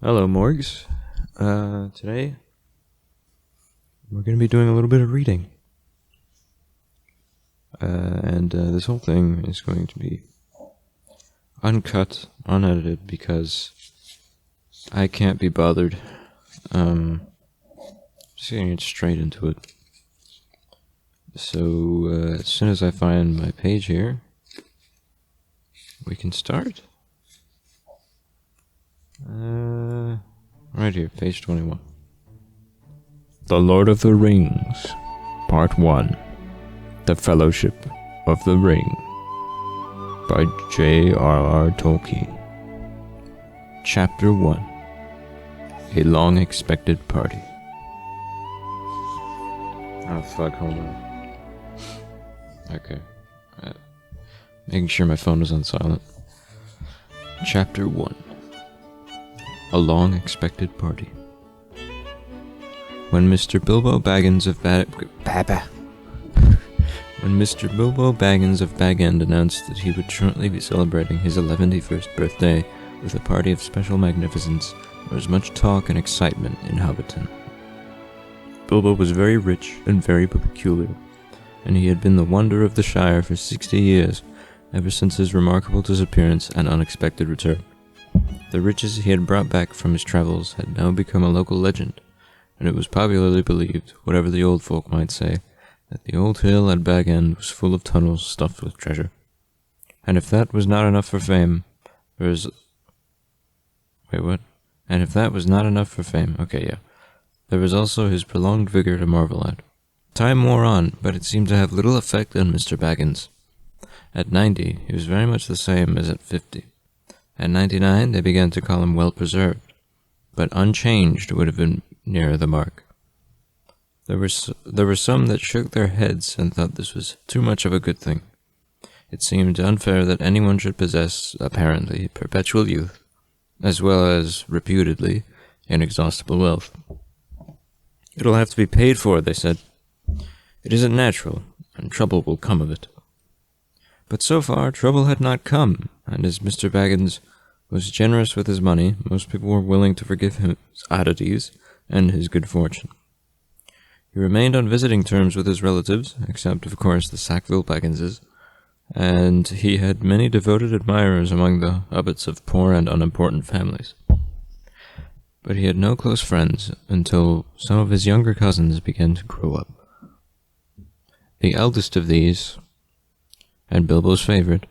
Hello, Morgs. Today we're going to be doing a little bit of reading. And this whole thing is going to be uncut, unedited, because I can't be bothered. Just getting it straight into it. So, as soon as I find my page here, we can start. Right here, page 21. The Lord of the Rings, Part 1. The Fellowship of the Ring, by J.R.R. Tolkien. Chapter 1. A Long-Expected Party. Oh fuck, hold on. Okay. Making sure my phone was on silent. Chapter 1. A Long-Expected Party. When Mr. Bilbo Baggins of Bag End announced that he would shortly be celebrating his 11th birthday with a party of special magnificence, there was much talk and excitement in Hobbiton. Bilbo was very rich and very peculiar, and he had been the wonder of the Shire for 60 years, ever since his remarkable disappearance and unexpected return. The riches he had brought back from his travels had now become a local legend, and it was popularly believed, whatever the old folk might say, that the old hill at Bag End was full of tunnels stuffed with treasure. And if that was not enough for fame, there was also his prolonged vigor to marvel at. Time wore on, but it seemed to have little effect on Mr. Baggins. At 90, he was very much the same as at 50. At 99, they began to call him well-preserved, but unchanged would have been nearer the mark. There were some that shook their heads and thought this was too much of a good thing. It seemed unfair that anyone should possess, apparently, perpetual youth, as well as, reputedly, inexhaustible wealth. It'll have to be paid for, they said. It isn't natural, and trouble will come of it. But so far, trouble had not come, and as Mr. Baggins was generous with his money, most people were willing to forgive him his oddities and his good fortune. He remained on visiting terms with his relatives, except, of course, the Sackville Bagginses, and he had many devoted admirers among the hobbits of poor and unimportant families. But he had no close friends until some of his younger cousins began to grow up. The eldest of these, and Bilbo's favorite,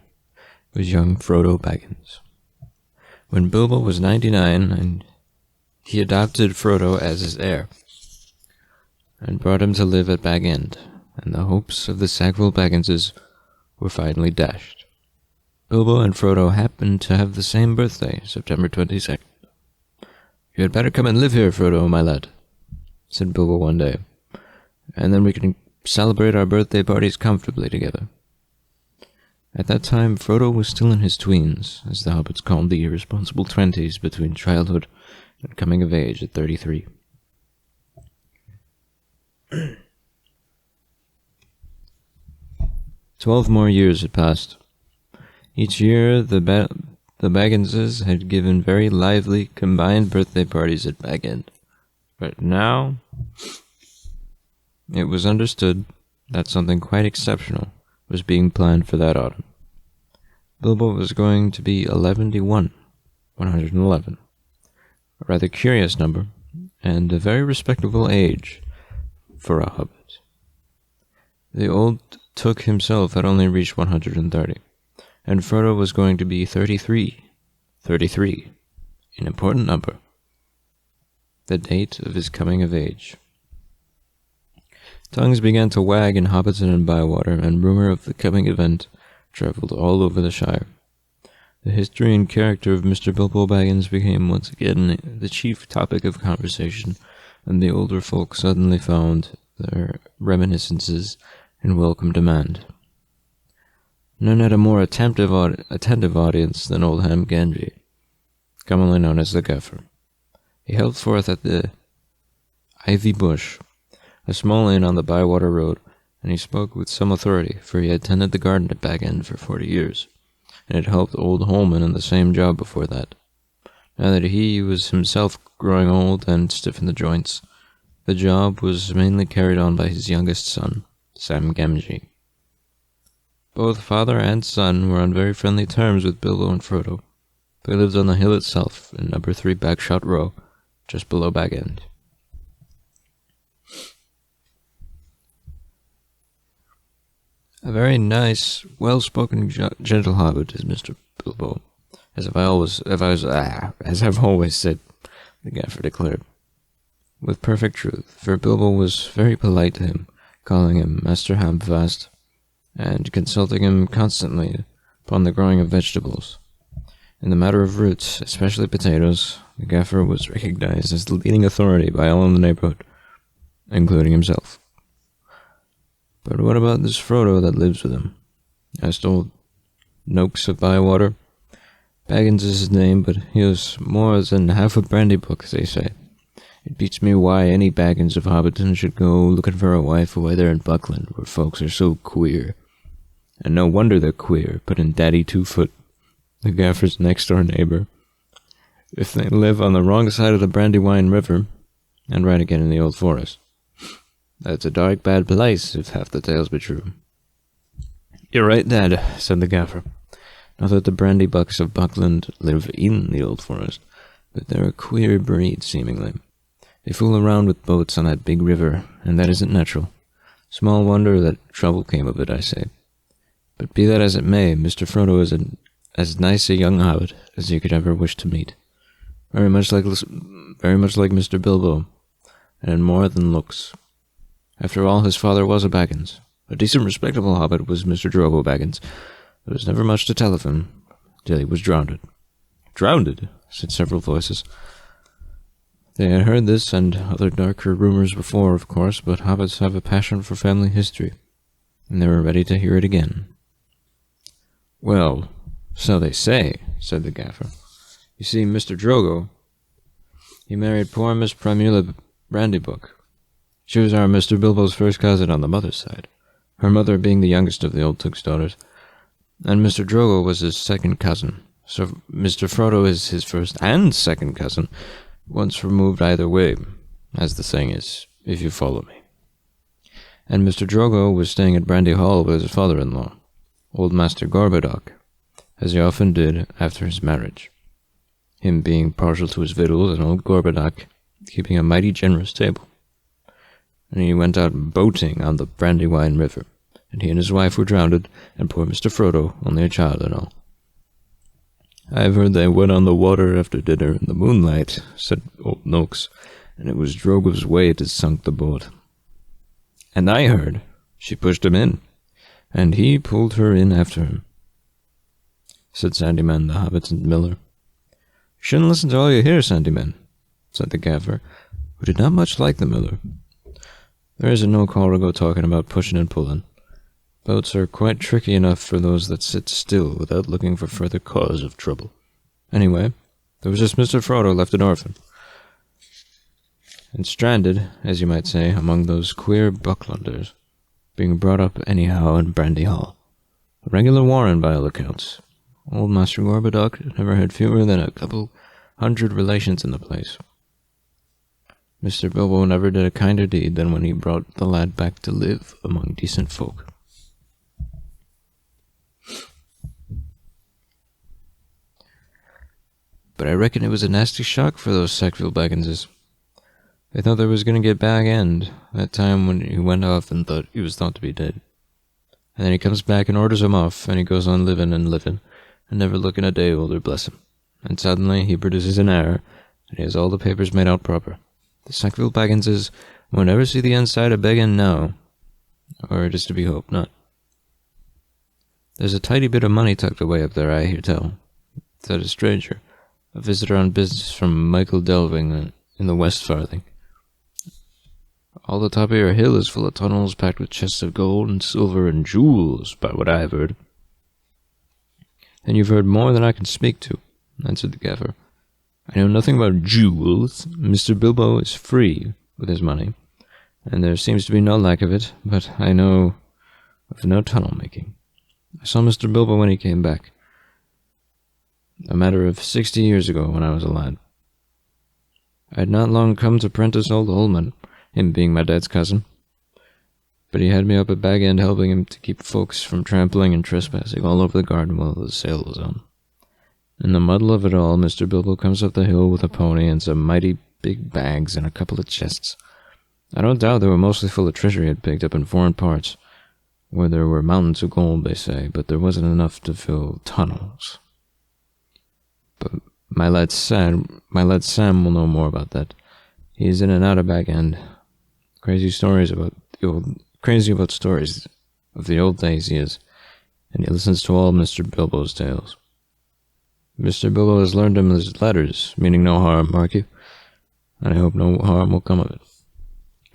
was young Frodo Baggins. When Bilbo was 99, and he adopted Frodo as his heir, and brought him to live at Bag End, and the hopes of the Sackville Bagginses were finally dashed. Bilbo and Frodo happened to have the same birthday, September 22nd. "You had better come and live here, Frodo, my lad," said Bilbo one day, "and then we can celebrate our birthday parties comfortably together." At that time, Frodo was still in his tweens, as the hobbits called the irresponsible 20s between childhood and coming of age at 33. 12 more years had passed. Each year, the Bagginses had given very lively, combined birthday parties at Bag End. But now, it was understood that something quite exceptional was being planned for that autumn. Bilbo was going to be 111, a rather curious number, and a very respectable age for a hobbit. The old Took himself had only reached 130, and Frodo was going to be 33. 33, an important number, the date of his coming of age. Tongues began to wag in Hobbiton and Bywater, and rumor of the coming event traveled all over the Shire. The history and character of Mr. Bilbo Baggins became once again the chief topic of conversation, and the older folk suddenly found their reminiscences in welcome demand. None had a more attentive audience than old Ham Gandry, commonly known as the Gaffer. He held forth at the Ivy Bush, a small inn on the Bywater Road, and he spoke with some authority, for he had tended the garden at Bag End for 40 years, and had helped old Holman in the same job before that. Now that he was himself growing old and stiff in the joints, the job was mainly carried on by his youngest son, Sam Gamgee. Both father and son were on very friendly terms with Bilbo and Frodo. They lived on the hill itself, in number 3 Bagshot Row, just below Bag End. A very nice, well-spoken, gentle hobbit is Mr. Bilbo, as I've always said, the gaffer declared, with perfect truth, for Bilbo was very polite to him, calling him Master Hamfast, and consulting him constantly upon the growing of vegetables. In the matter of roots, especially potatoes, the gaffer was recognized as the leading authority by all in the neighborhood, including himself. But what about this Frodo that lives with him? Asked old Noakes of Bywater. Baggins is his name, but he was more than half a brandy book, they say. It beats me why any Baggins of Hobbiton should go looking for a wife away there in Buckland, where folks are so queer. And no wonder they're queer, put in Daddy Two-Foot, the gaffer's next-door neighbor. If they live on the wrong side of the Brandywine River, and right again in the Old Forest. That's a dark bad place, if half the tales be true. You're right, Dad, said the gaffer. Not that the brandy bucks of Buckland live in the Old Forest, but they're a queer breed, seemingly. They fool around with boats on that big river, and that isn't natural. Small wonder that trouble came of it, I say. But be that as it may, Mr. Frodo is as nice a young hobbit as you could ever wish to meet. Very much like Mr. Bilbo, and in more than looks. After all, his father was a Baggins. A decent, respectable hobbit was Mr. Drogo Baggins. There was never much to tell of him, till he was drowned. Drowned? Said several voices. They had heard this and other darker rumors before, of course, but hobbits have a passion for family history, and they were ready to hear it again. Well, so they say, said the gaffer. You see, Mr. Drogo, he married poor Miss Primula Brandybook. She was our Mr. Bilbo's first cousin on the mother's side, her mother being the youngest of the old Took's daughters, and Mr. Drogo was his second cousin, so Mr. Frodo is his first and second cousin, once removed either way, as the saying is, if you follow me. And Mr. Drogo was staying at Brandy Hall with his father-in-law, old Master Gorbodoc, as he often did after his marriage, him being partial to his victuals and old Gorbodoc keeping a mighty generous table. And he went out boating on the Brandywine River, and he and his wife were drowned, and poor Mr. Frodo, only a child and all. I've heard they went on the water after dinner in the moonlight, said old Noakes, and it was Drogo's weight that sunk the boat. And I heard she pushed him in, and he pulled her in after him, said Sandyman the Hobbiton Miller. You shouldn't listen to all you hear, Sandyman, said the gaffer, who did not much like the miller. There isn't no call to go talking about pushing and pulling. Boats are quite tricky enough for those that sit still without looking for further cause of trouble. Anyway, there was just Mr. Frodo left an orphan, and stranded, as you might say, among those queer Bucklanders, being brought up anyhow in Brandy Hall. A regular warren by all accounts. Old Master Gorbodoc never had fewer than a couple hundred relations in the place. Mr. Bilbo never did a kinder deed than when he brought the lad back to live among decent folk. But I reckon it was a nasty shock for those Sackville Bagginses. They thought they was going to get Bag End that time when he went off and thought he was thought to be dead. And then he comes back and orders him off, and he goes on living, and never looking a day older, bless him. And suddenly he produces an heir, and he has all the papers made out proper. The Sackville Bagginses won't ever see the inside of Bag End now, or it is to be hoped not. There's a tidy bit of money tucked away up there, I hear tell, said a stranger, a visitor on business from Michael Delving in the West Farthing. All the top of your hill is full of tunnels packed with chests of gold and silver and jewels, by what I have heard. And you've heard more than I can speak to, answered the gaffer. I know nothing about jewels. Mr. Bilbo is free with his money, and there seems to be no lack of it, but I know of no tunnel making. I saw Mr. Bilbo when he came back. a matter of 60 years ago when I was a lad. I had not long come to prentice old Holman, him being my dad's cousin, but he had me up at Bag End helping him to keep folks from trampling and trespassing all over the garden while the sale was on. In the muddle of it all, Mr. Bilbo comes up the hill with a pony and some mighty big bags and a couple of chests. I don't doubt they were mostly full of treasure he had picked up in foreign parts, where there were mountains of gold, they say, but there wasn't enough to fill tunnels. But my lad Sam will know more about that. He is in and out of Bag End. Crazy about stories of the old days he is, and he listens to all Mr. Bilbo's tales. Mr. Bilbo has learned him his letters, meaning no harm, mark you, and I hope no harm will come of it.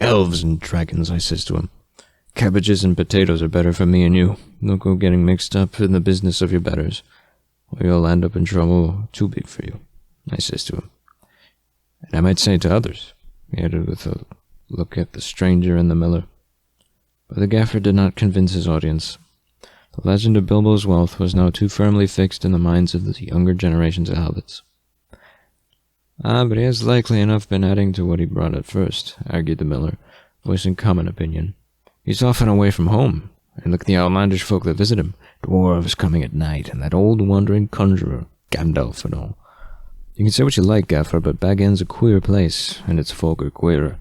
Elves and dragons, I says to him. Cabbages and potatoes are better for me and you. Don't go getting mixed up in the business of your betters, or you'll end up in trouble too big for you, I says to him. And I might say to others, he added with a look at the stranger and the miller. But the gaffer did not convince his audience. The legend of Bilbo's wealth was now too firmly fixed in the minds of the younger generations of hobbits. Ah, but he has likely enough been adding to what he brought at first, argued the miller, voicing common opinion. He's often away from home, and look at the outlandish folk that visit him, dwarves coming at night, and that old wandering conjurer, Gandalf and all. You can say what you like, Gaffer, but Bag End's a queer place, and its folk are queerer.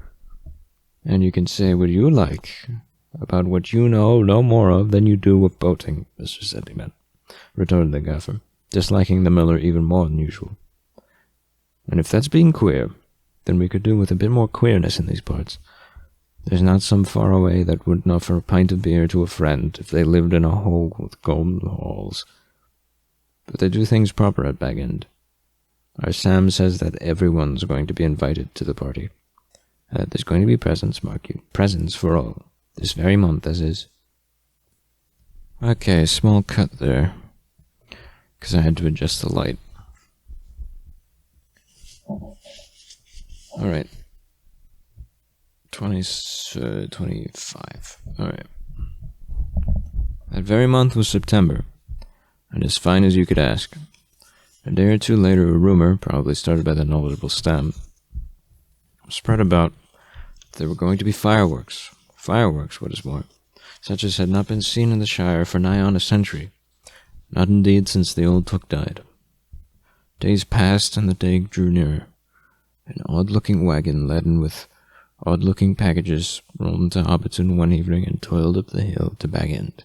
And you can say what you like about what you know no more of than you do of boating, Mr. Sentiment, retorted the Gaffer, disliking the miller even more than usual. And if that's being queer, then we could do with a bit more queerness in these parts. There's not some far away that wouldn't offer a pint of beer to a friend if they lived in a hole with golden halls. But they do things proper at Bag End. Our Sam says that everyone's going to be invited to the party. There's going to be presents, mark you. Presents for all. This very month, as is. Okay, small cut there, because I had to adjust the light. Alright. 25. Alright. That very month was September, and as fine as you could ask. A day or two later, a rumor, probably started by the knowledgeable Stam, spread about that there were going to be fireworks. Fireworks, what is more, such as had not been seen in the Shire for nigh on a century, not indeed since the old Took died. Days passed, and the day drew nearer. An odd-looking wagon laden with odd-looking packages rolled into Hobbiton one evening and toiled up the hill to Bag End.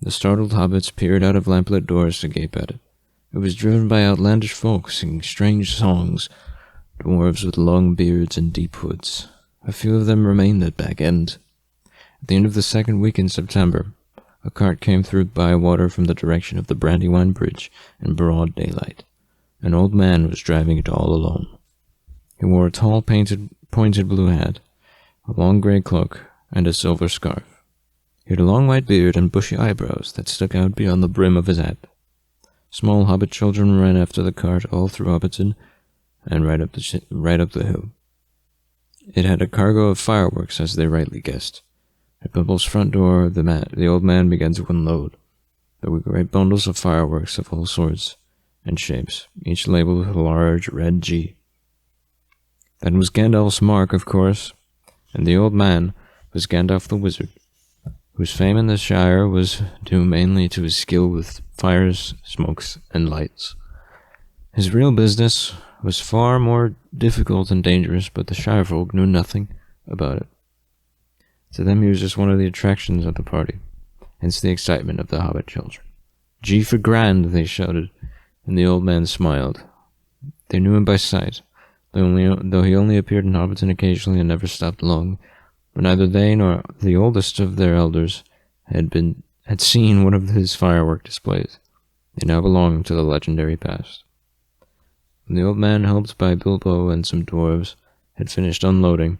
The startled hobbits peered out of lamplit doors to gape at it. It was driven by outlandish folk singing strange songs, dwarves with long beards and deep hoods. A few of them remained at Bag End. At the end of the second week in September, a cart came through Bywater from the direction of the Brandywine Bridge in broad daylight. An old man was driving it all alone. He wore a tall, pointed blue hat, a long grey cloak, and a silver scarf. He had a long white beard and bushy eyebrows that stuck out beyond the brim of his hat. Small hobbit children ran after the cart all through Hobbiton and right up the hill. It had a cargo of fireworks, as they rightly guessed. At Bilbo's front door, the old man began to unload. There were great bundles of fireworks of all sorts and shapes, each labeled with a large red G. That was Gandalf's mark, of course, and the old man was Gandalf the Wizard, whose fame in the Shire was due mainly to his skill with fires, smokes, and lights. His real business was far more difficult and dangerous, but the Shire folk knew nothing about it. To them he was just one of the attractions of the party, hence the excitement of the hobbit children. G for grand, they shouted, and the old man smiled. They knew him by sight, though he only appeared in Hobbiton occasionally and never stopped long, but neither they nor the oldest of their elders had seen one of his firework displays. They now belonged to the legendary past. When the old man, helped by Bilbo and some dwarves, had finished unloading,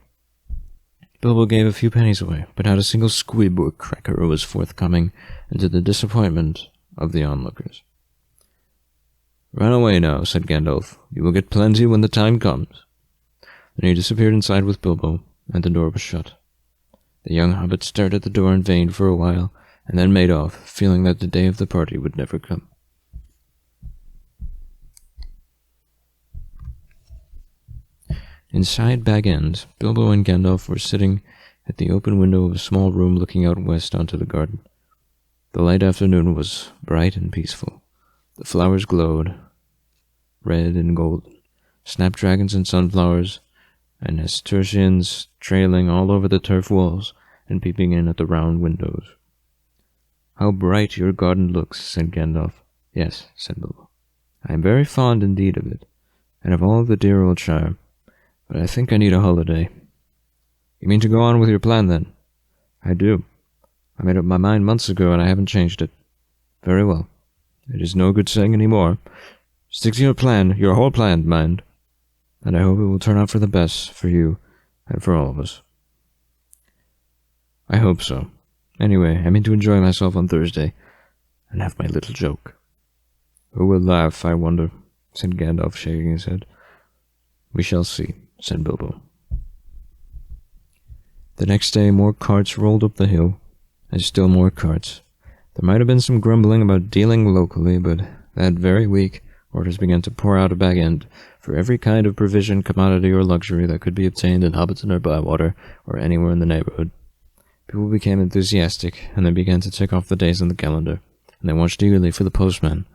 Bilbo gave a few pennies away, but not a single squib or cracker was forthcoming, and to the disappointment of the onlookers. "Run away now," said Gandalf. "You will get plenty when the time comes." Then he disappeared inside with Bilbo, and the door was shut. The young hobbit stared at the door in vain for a while, and then made off, feeling that the day of the party would never come. Inside Bag End, Bilbo and Gandalf were sitting at the open window of a small room looking out west onto the garden. The late afternoon was bright and peaceful. The flowers glowed, red and golden, snapdragons and sunflowers, and nasturtiums trailing all over the turf walls and peeping in at the round windows. "How bright your garden looks," said Gandalf. "Yes," said Bilbo. "I am very fond indeed of it, and of all the dear old Shire, but I think I need a holiday." "You mean to go on with your plan, then?" "I do. I made up my mind months ago, and I haven't changed it." "Very well. It is no good saying any more. Stick to your plan, your whole plan, mind. And I hope it will turn out for the best, for you, and for all of us." "I hope so. Anyway, I mean to enjoy myself on Thursday, and have my little joke." "Who will laugh, I wonder?" said Gandalf, shaking his head. "We shall see," said Bilbo. The next day, more carts rolled up the hill, and still more carts. There might have been some grumbling about dealing locally, but that very week, orders began to pour out of Bag End for every kind of provision, commodity, or luxury that could be obtained in Hobbiton or Bywater, or anywhere in the neighborhood. People became enthusiastic, and they began to tick off the days on the calendar, and they watched eagerly for the postman,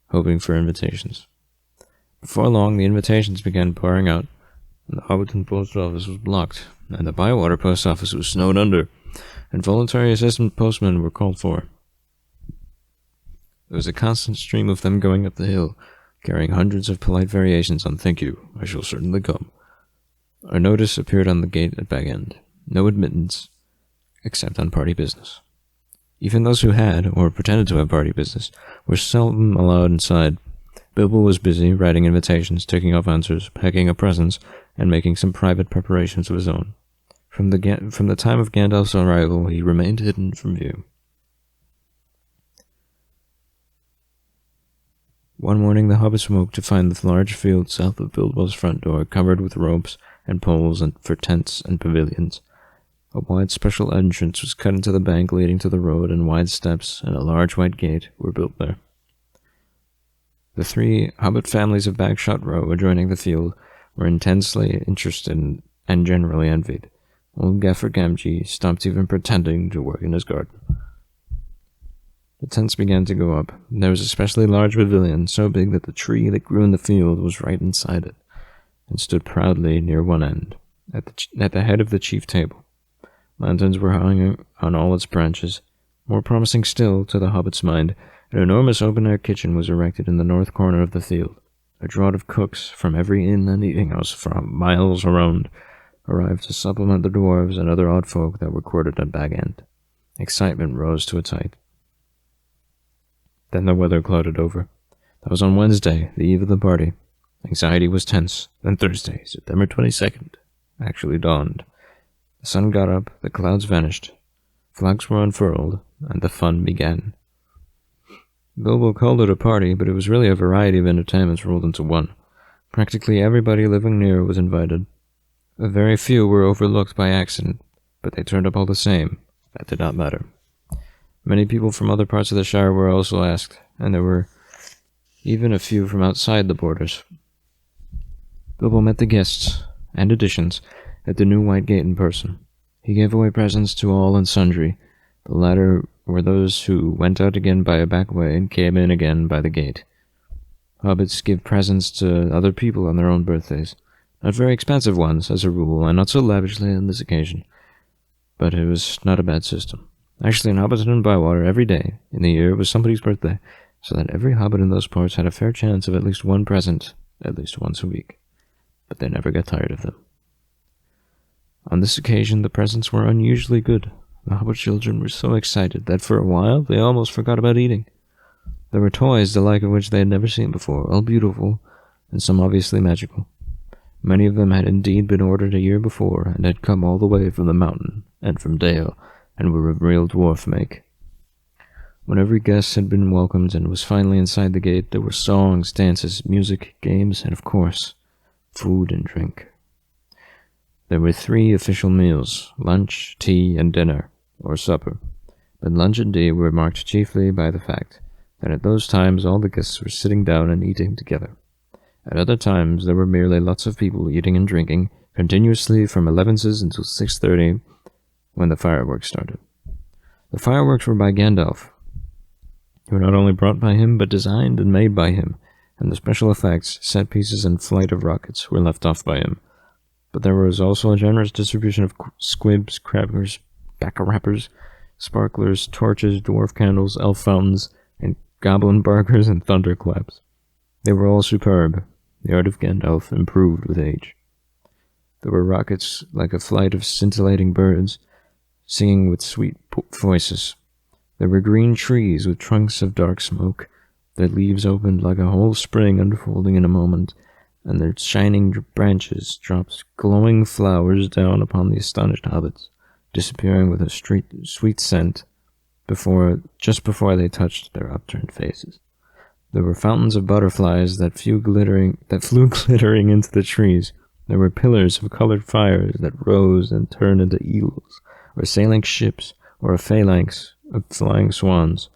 hoping for invitations. Before long, the invitations began pouring out, and the Hobbiton post office was blocked, and the Bywater post office was snowed under, and voluntary assistant postmen were called for. There was a constant stream of them going up the hill, carrying hundreds of polite variations on "Thank you, I shall certainly come." A notice appeared on the gate at Bag End: "No admittance, except on party business." Even those who had, or pretended to have party business, were seldom allowed inside. Bilbo was busy writing invitations, taking off answers, packing up presents, and making some private preparations of his own. From the time of Gandalf's arrival, he remained hidden from view. One morning the hobbits woke to find the large field south of Bilbo's front door covered with ropes and poles for tents and pavilions. A wide special entrance was cut into the bank leading to the road, and wide steps and a large white gate were built there. The 3 hobbit families of Bagshot Row adjoining the field were intensely interested and generally envied. Old Gaffer Gamgee stopped even pretending to work in his garden. The tents began to go up. There was a specially large pavilion, so big that the tree that grew in the field was right inside it, and stood proudly near one end, at the head of the chief table. Lanterns were hung on all its branches. More promising still, to the hobbit's mind, an enormous open-air kitchen was erected in the north corner of the field. A draught of cooks from every inn and eating-house from miles around arrived to supplement the dwarves and other odd folk that were quartered at Bag End. Excitement rose to its height. Then the weather clouded over. That was on Wednesday, the eve of the party. Anxiety was tense. Then Thursday, September 22nd, actually dawned. The sun got up, the clouds vanished, flags were unfurled, and the fun began. Bilbo called it a party, but it was really a variety of entertainments rolled into one. Practically everybody living near was invited. A very few were overlooked by accident, but they turned up all the same. That did not matter. Many people from other parts of the Shire were also asked, and there were even a few from outside the borders. Bilbo met the guests and additions at the new White Gate in person. He gave away presents to all and sundry. The latter were those who went out again by a back way and came in again by the gate. Hobbits give presents to other people on their own birthdays. Not very expensive ones, as a rule, and not so lavishly on this occasion. But it was not a bad system. Actually, in Hobbiton and Bywater, every day in the year was somebody's birthday, so that every hobbit in those parts had a fair chance of at least one present, at least once a week. But they never got tired of them. On this occasion, the presents were unusually good. The hobbit children were so excited that for a while they almost forgot about eating. There were toys the like of which they had never seen before, all beautiful, and some obviously magical. Many of them had indeed been ordered a year before, and had come all the way from the mountain, and from Dale, and were of real dwarf make. When every guest had been welcomed and was finally inside the gate, there were songs, dances, music, games, and of course, food and drink. There were 3 official meals: lunch, tea, and dinner, or supper, but lunch and tea were marked chiefly by the fact that at those times all the guests were sitting down and eating together. At other times, there were merely lots of people eating and drinking, continuously from 11s until 6:30, when the fireworks started. The fireworks were by Gandalf. They were not only brought by him, but designed and made by him, and the special effects, set pieces, and flight of rockets were left off by him. But there was also a generous distribution of squibs, crackers, bacca-wrappers, sparklers, torches, dwarf candles, elf fountains, and goblin barkers and thunderclaps. They were all superb. The art of Gandalf improved with age. There were rockets like a flight of scintillating birds, singing with sweet voices. There were green trees with trunks of dark smoke. Their leaves opened like a whole spring unfolding in a moment, and their shining branches dropped glowing flowers down upon the astonished hobbits, disappearing with a sweet scent just before they touched their upturned faces. There were fountains of butterflies that flew glittering into the trees. There were pillars of colored fires that rose and turned into eagles, or sailing ships, or a phalanx of flying swans.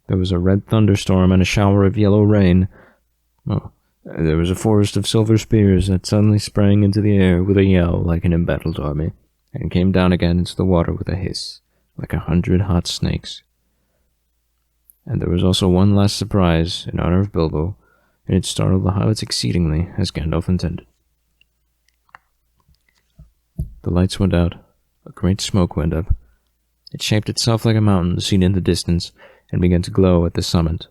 There was a red thunderstorm and a shower of yellow rain. There was a forest of silver spears that suddenly sprang into the air with a yell like an embattled army, and came down again into the water with a hiss, like 100 hot snakes. And there was also one last surprise in honor of Bilbo, and it startled the hobbits exceedingly, as Gandalf intended. The lights went out. A great smoke went up. It shaped itself like a mountain seen in the distance, and began to glow at the summit.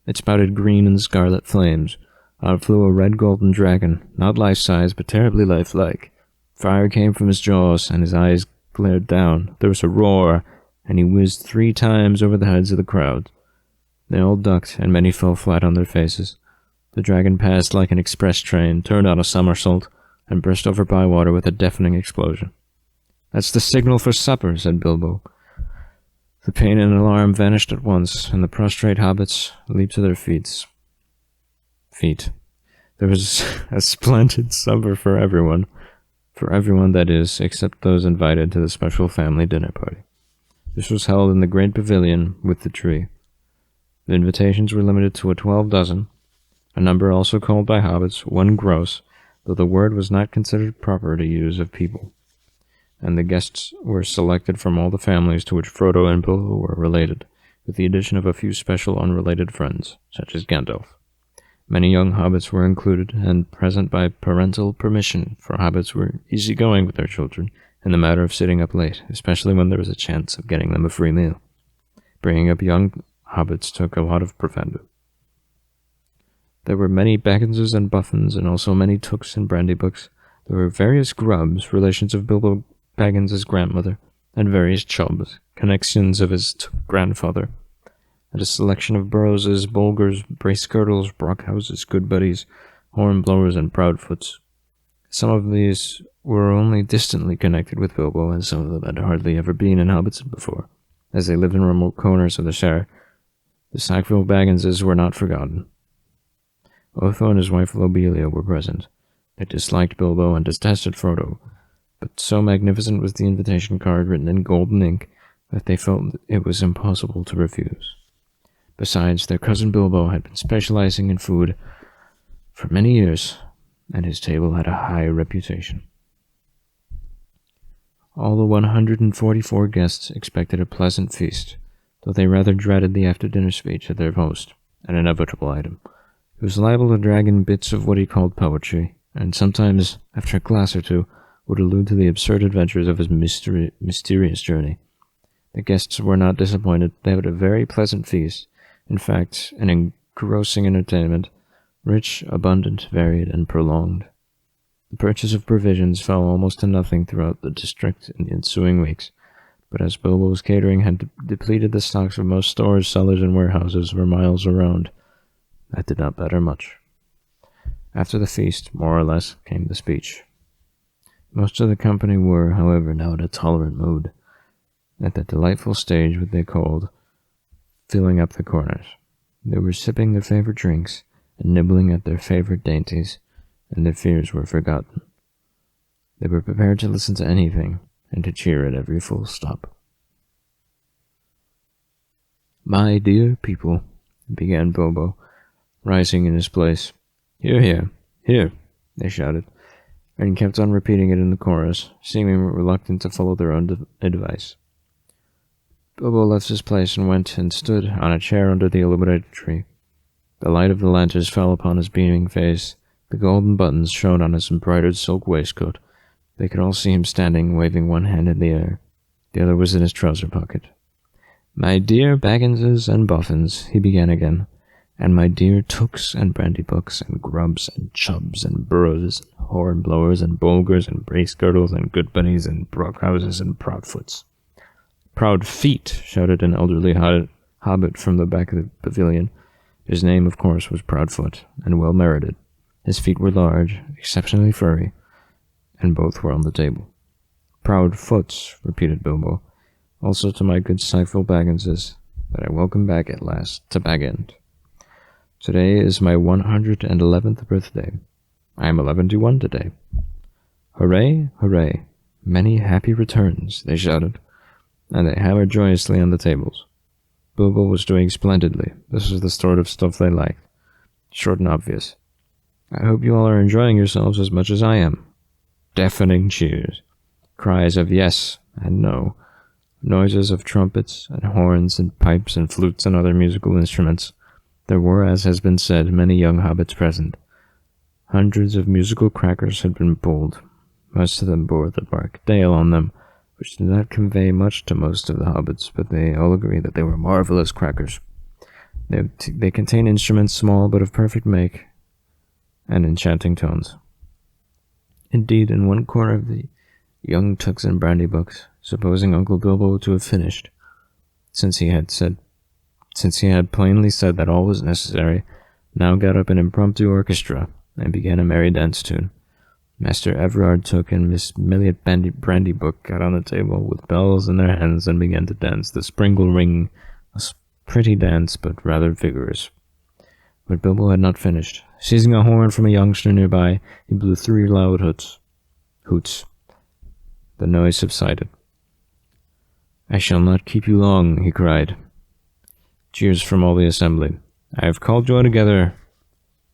It spouted green and scarlet flames. Out flew a red golden dragon, not life-size, but terribly lifelike. Fire came from his jaws, and his eyes glared down. There was a roar, and he whizzed 3 times over the heads of the crowd. They all ducked, and many fell flat on their faces. The dragon passed like an express train, turned on a somersault, and burst over Bywater with a deafening explosion. "That's the signal for supper," said Bilbo. The pain and alarm vanished at once, and the prostrate hobbits leaped to their feet. There was a splendid supper for everyone, that is, except those invited to the special family dinner party. This was held in the great pavilion with the tree. The invitations were limited to 12 dozen, a number also called by hobbits 1 gross, though the word was not considered proper to use of people, and the guests were selected from all the families to which Frodo and Bilbo were related, with the addition of a few special unrelated friends, such as Gandalf. Many young hobbits were included, and present by parental permission, for hobbits were easygoing with their children in the matter of sitting up late, especially when there was a chance of getting them a free meal. Bringing up young hobbits took a lot of provender. There were many Bagginses and Buffins, and also many Tooks and Brandybooks. There were various Grubbs, relations of Bilbo Baggins's grandmother, and various Chubbs, connections of his grandfather, and a selection of Burrowses, Bolgers, Bracegirdles, Brockhouses, Goodbuddies, Hornblowers, and Proudfoots. Some of these were only distantly connected with Bilbo, and some of them had hardly ever been in Hobbiton before, as they lived in remote corners of the Shire. The Sackville Bagginses were not forgotten. Otho and his wife Lobelia were present. They disliked Bilbo and detested Frodo, but so magnificent was the invitation card written in golden ink that they felt it was impossible to refuse. Besides, their cousin Bilbo had been specializing in food for many years, and his table had a high reputation. All the 144 guests expected a pleasant feast, though they rather dreaded the after-dinner speech of their host, an inevitable item. He was liable to drag in bits of what he called poetry, and sometimes, after a glass or two, would allude to the absurd adventures of his mysterious journey. The guests were not disappointed. They had a very pleasant feast, in fact, an engrossing entertainment, rich, abundant, varied, and prolonged. The purchase of provisions fell almost to nothing throughout the district in the ensuing weeks, but as Bilbo's catering had depleted the stocks of most stores, cellars, and warehouses for miles around, that did not matter much. After the feast, more or less, came the speech. Most of the company were, however, now in a tolerant mood, at that delightful stage what they called filling up the corners. They were sipping their favorite drinks and nibbling at their favorite dainties, and their fears were forgotten. They were prepared to listen to anything, and to cheer at every full stop. "My dear people," began Bilbo, rising in his place. "Hear, hear. "Here," they shouted, and kept on repeating it in the chorus, seeming reluctant to follow their own advice. Bilbo left his place and went and stood on a chair under the illuminated tree. The light of the lanterns fell upon his beaming face. The golden buttons shone on his embroidered silk waistcoat. They could all see him standing, waving one hand in the air. The other was in his trouser pocket. "My dear Bagginses and Boffins," he began again, "and my dear Tooks and Brandybooks and Grubs and Chubs and Burrows and Hornblowers and Bulgers and Bracegirdles and Goodbunnies and Brockhouses and Proudfoots." "Proud feet," shouted an elderly hobbit from the back of the pavilion. His name, of course, was Proudfoot, and well merited. His feet were large, exceptionally furry, and both were on the table. "Proud foots," repeated Bilbo. "Also to my good Sackville Bagginses, that I welcome back at last to Bag End. Today is my 111th birthday. I am 11-1 today. Hooray, hooray, many happy returns," they shouted, and they hammered joyously on the tables. Bilbo was doing splendidly. This was the sort of stuff they liked. Short and obvious. "I hope you all are enjoying yourselves as much as I am." Deafening cheers. Cries of yes and no. Noises of trumpets and horns and pipes and flutes and other musical instruments. There were, as has been said, many young hobbits present. Hundreds of musical crackers had been pulled. Most of them bore the bark Dale on them, which did not convey much to most of the hobbits, but they all agree that they were marvelous crackers. They contain instruments small but of perfect make, and enchanting tones. Indeed, in one corner of the young Tooks and Brandybooks, supposing Uncle Bilbo to have finished, since he had plainly said that all was necessary, now got up an impromptu orchestra and began a merry dance tune. Master Everard Took and Miss Milliot Brandybook got on the table with bells in their hands and began to dance the Springle Ring, a pretty dance but rather vigorous. But Bilbo had not finished. Seizing a horn from a youngster nearby, he blew 3 loud hoots. The noise subsided. "I shall not keep you long," he cried. Cheers from all the assembly. "I have called you all together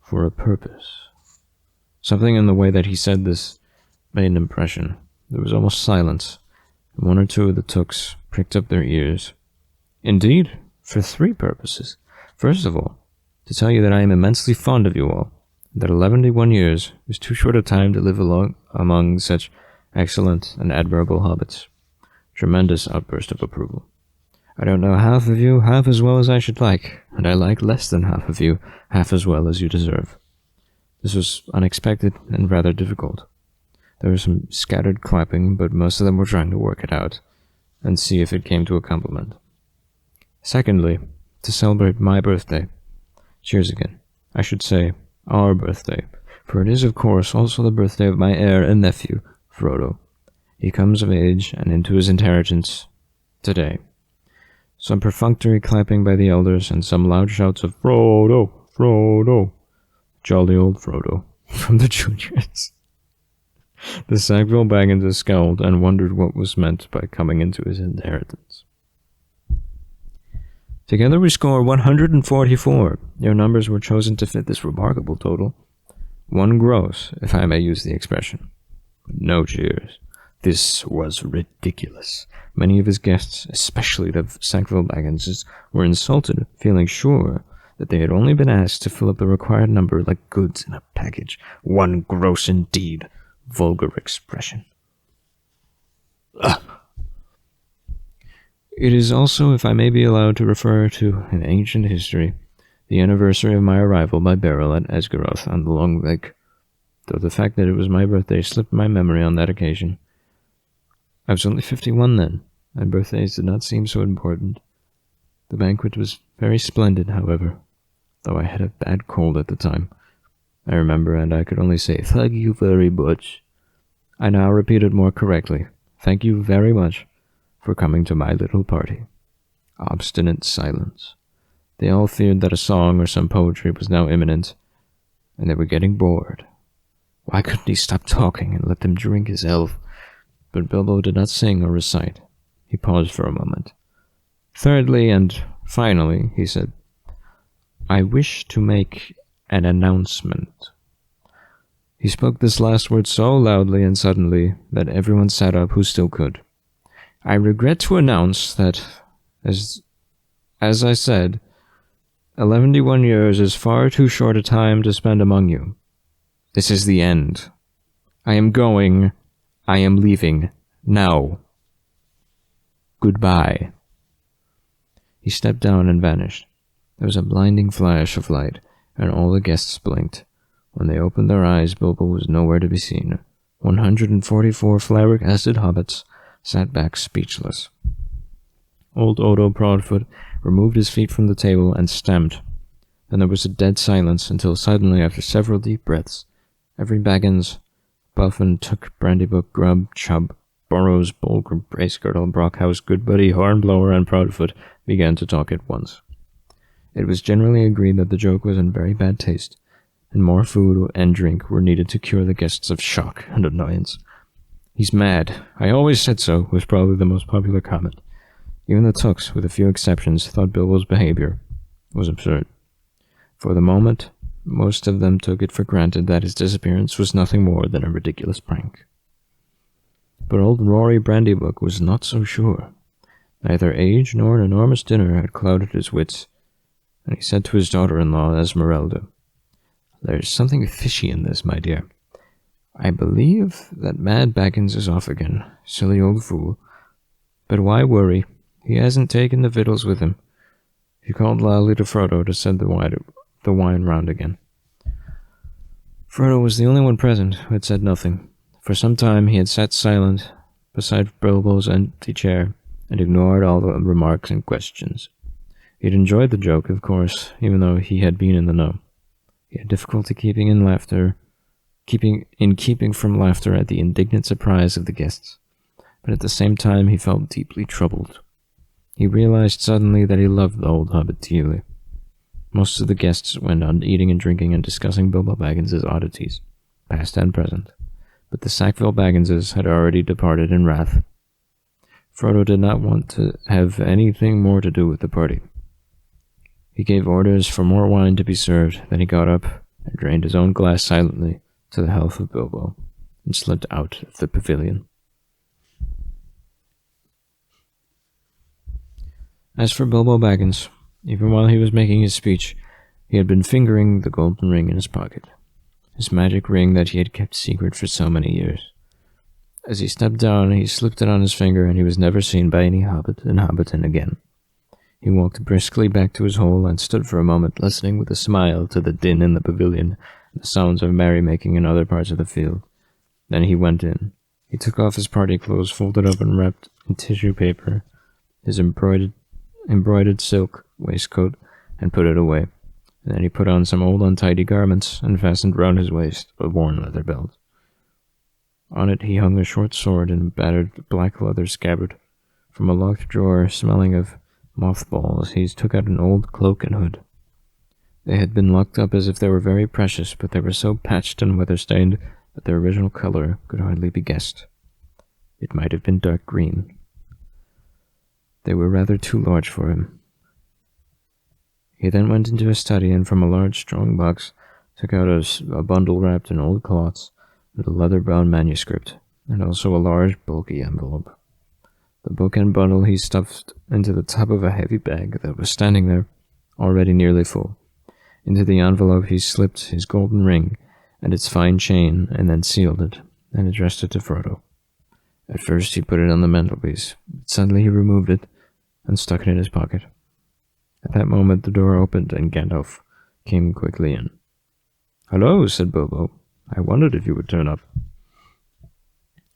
for a purpose." Something in the way that he said this made an impression. There was almost silence, and 1 or 2 of the Tooks pricked up their ears. "Indeed, for 3 purposes. First of all, to tell you that I am immensely fond of you all, and that 11-1 years is too short a time to live among such excellent and admirable hobbits." Tremendous outburst of approval. "I don't know half of you half as well as I should like, and I like less than half of you half as well as you deserve." This was unexpected and rather difficult. There was some scattered clapping, but most of them were trying to work it out and see if it came to a compliment. "Secondly, to celebrate my birthday." Cheers again. "I should say our birthday, for it is, of course, also the birthday of my heir and nephew, Frodo. He comes of age and into his inheritance today." Some perfunctory clapping by the elders, and some loud shouts of "Frodo! Frodo! Jolly old Frodo!" from the juniors. The Sackville Baggins scowled and wondered what was meant by coming into his inheritance. "Together we score 144. Your numbers were chosen to fit this remarkable total. 1 gross, if I may use the expression." No cheers. This was ridiculous. Many of his guests, especially the Sackville Bagginses, were insulted, feeling sure that they had only been asked to fill up the required number like goods in a package. 1 gross indeed. Vulgar expression. Ugh. It is also, if I may be allowed to refer to an ancient history, the anniversary of my arrival by barrel at Esgaroth on the Long Lake, though the fact that it was my birthday slipped my memory on that occasion. I was only 51 then, and birthdays did not seem so important. The banquet was very splendid, however, though I had a bad cold at the time, I remember, and I could only say, "Thank you very much." I now repeat it more correctly. "Thank you very much for coming to my little party." Obstinate silence. They all feared that a song or some poetry was now imminent, and they were getting bored. Why couldn't he stop talking and let them drink his elf? But Bilbo did not sing or recite. He paused for a moment. "Thirdly and finally," he said, "I wish to make an announcement. He spoke this last word so loudly and suddenly that everyone sat up who still could. I regret to announce that, as I said, 11 years is far too short a time to spend among you. This is the end. I am going. I am leaving. Now. Goodbye. He stepped down and vanished. There was a blinding flash of light, and all the guests blinked. When they opened their eyes, Bilbo was nowhere to be seen. 144 flabbergasted hobbits sat back speechless. Old Odo Proudfoot removed his feet from the table and stamped. Then there was a dead silence until suddenly, after several deep breaths, every Baggins, Buffin, Took, Brandybuck, Grubb, Chubb, Burrows, Bolger, Bracegirdle, Brockhouse, Goodbuddy, Hornblower, and Proudfoot began to talk at once. It was generally agreed that the joke was in very bad taste, and more food and drink were needed to cure the guests of shock and annoyance. "He's mad. I always said so," was probably the most popular comment. Even the Tooks, with a few exceptions, thought Bilbo's behavior was absurd. For the moment, most of them took it for granted that his disappearance was nothing more than a ridiculous prank. But old Rory Brandybuck was not so sure. Neither age nor an enormous dinner had clouded his wits, and he said to his daughter-in-law, Esmeralda, "There's something fishy in this, my dear. I believe that Mad Baggins is off again, silly old fool. But why worry? He hasn't taken the victuals with him." He called loudly to Frodo to send the wine round again. Frodo was the only one present who had said nothing. For some time he had sat silent beside Bilbo's empty chair and ignored all the remarks and questions. He had enjoyed the joke, of course, even though he had been in the know. He had difficulty keeping from laughter at the indignant surprise of the guests, but at the same time he felt deeply troubled. He realized suddenly that he loved the old hobbit dearly. Most of the guests went on eating and drinking and discussing Bilbo Baggins's oddities, past and present, but the Sackville Bagginses had already departed in wrath. Frodo did not want to have anything more to do with the party. He gave orders for more wine to be served, then he got up and drained his own glass silently to the health of Bilbo, and slipped out of the pavilion. As for Bilbo Baggins, even while he was making his speech, he had been fingering the golden ring in his pocket, his magic ring that he had kept secret for so many years. As he stepped down, he slipped it on his finger, and he was never seen by any hobbit and hobbiton again. He walked briskly back to his hole and stood for a moment listening with a smile to the din in the pavilion and the sounds of merrymaking in other parts of the field. Then he went in. He took off his party clothes, folded up and wrapped in tissue paper, his embroidered silk waistcoat, and put it away. And then he put on some old untidy garments and fastened round his waist a worn leather belt. On it he hung a short sword in a battered black leather scabbard. From a locked drawer smelling of mothballs, he took out an old cloak and hood. They had been locked up as if they were very precious, but they were so patched and weather-stained that their original color could hardly be guessed. It might have been dark green. They were rather too large for him. He then went into his study and from a large strong box took out a bundle wrapped in old cloths with a leather-bound manuscript, and also a large, bulky envelope. The book and bundle he stuffed into the top of a heavy bag that was standing there, already nearly full. Into the envelope he slipped his golden ring and its fine chain, and then sealed it, and addressed it to Frodo. At first he put it on the mantelpiece, but suddenly he removed it and stuck it in his pocket. At that moment the door opened, and Gandalf came quickly in. "Hello," said Bilbo. "I wondered if you would turn up."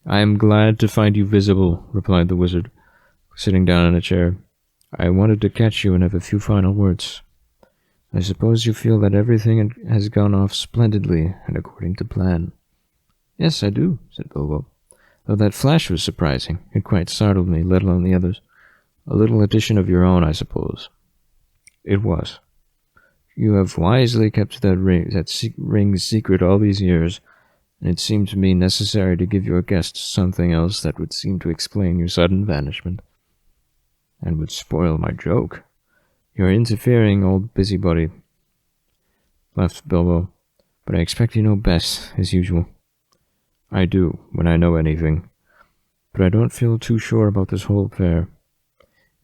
"I am glad to find you visible," replied the wizard, sitting down in a chair. "I wanted to catch you and have a few final words. I suppose you feel that everything has gone off splendidly and according to plan." "Yes, I do," said Bilbo. "Though that flash was surprising. It quite startled me, let alone the others. A little addition of your own, I suppose." "It was. You have wisely kept that ring secret all these years, and it seemed to me necessary to give your guests something else that would seem to explain your sudden vanishment, and would spoil my joke. You're interfering, old busybody," laughed Bilbo. but I expect you know best, as usual. I do, when I know anything, but I don't feel too sure about this whole affair.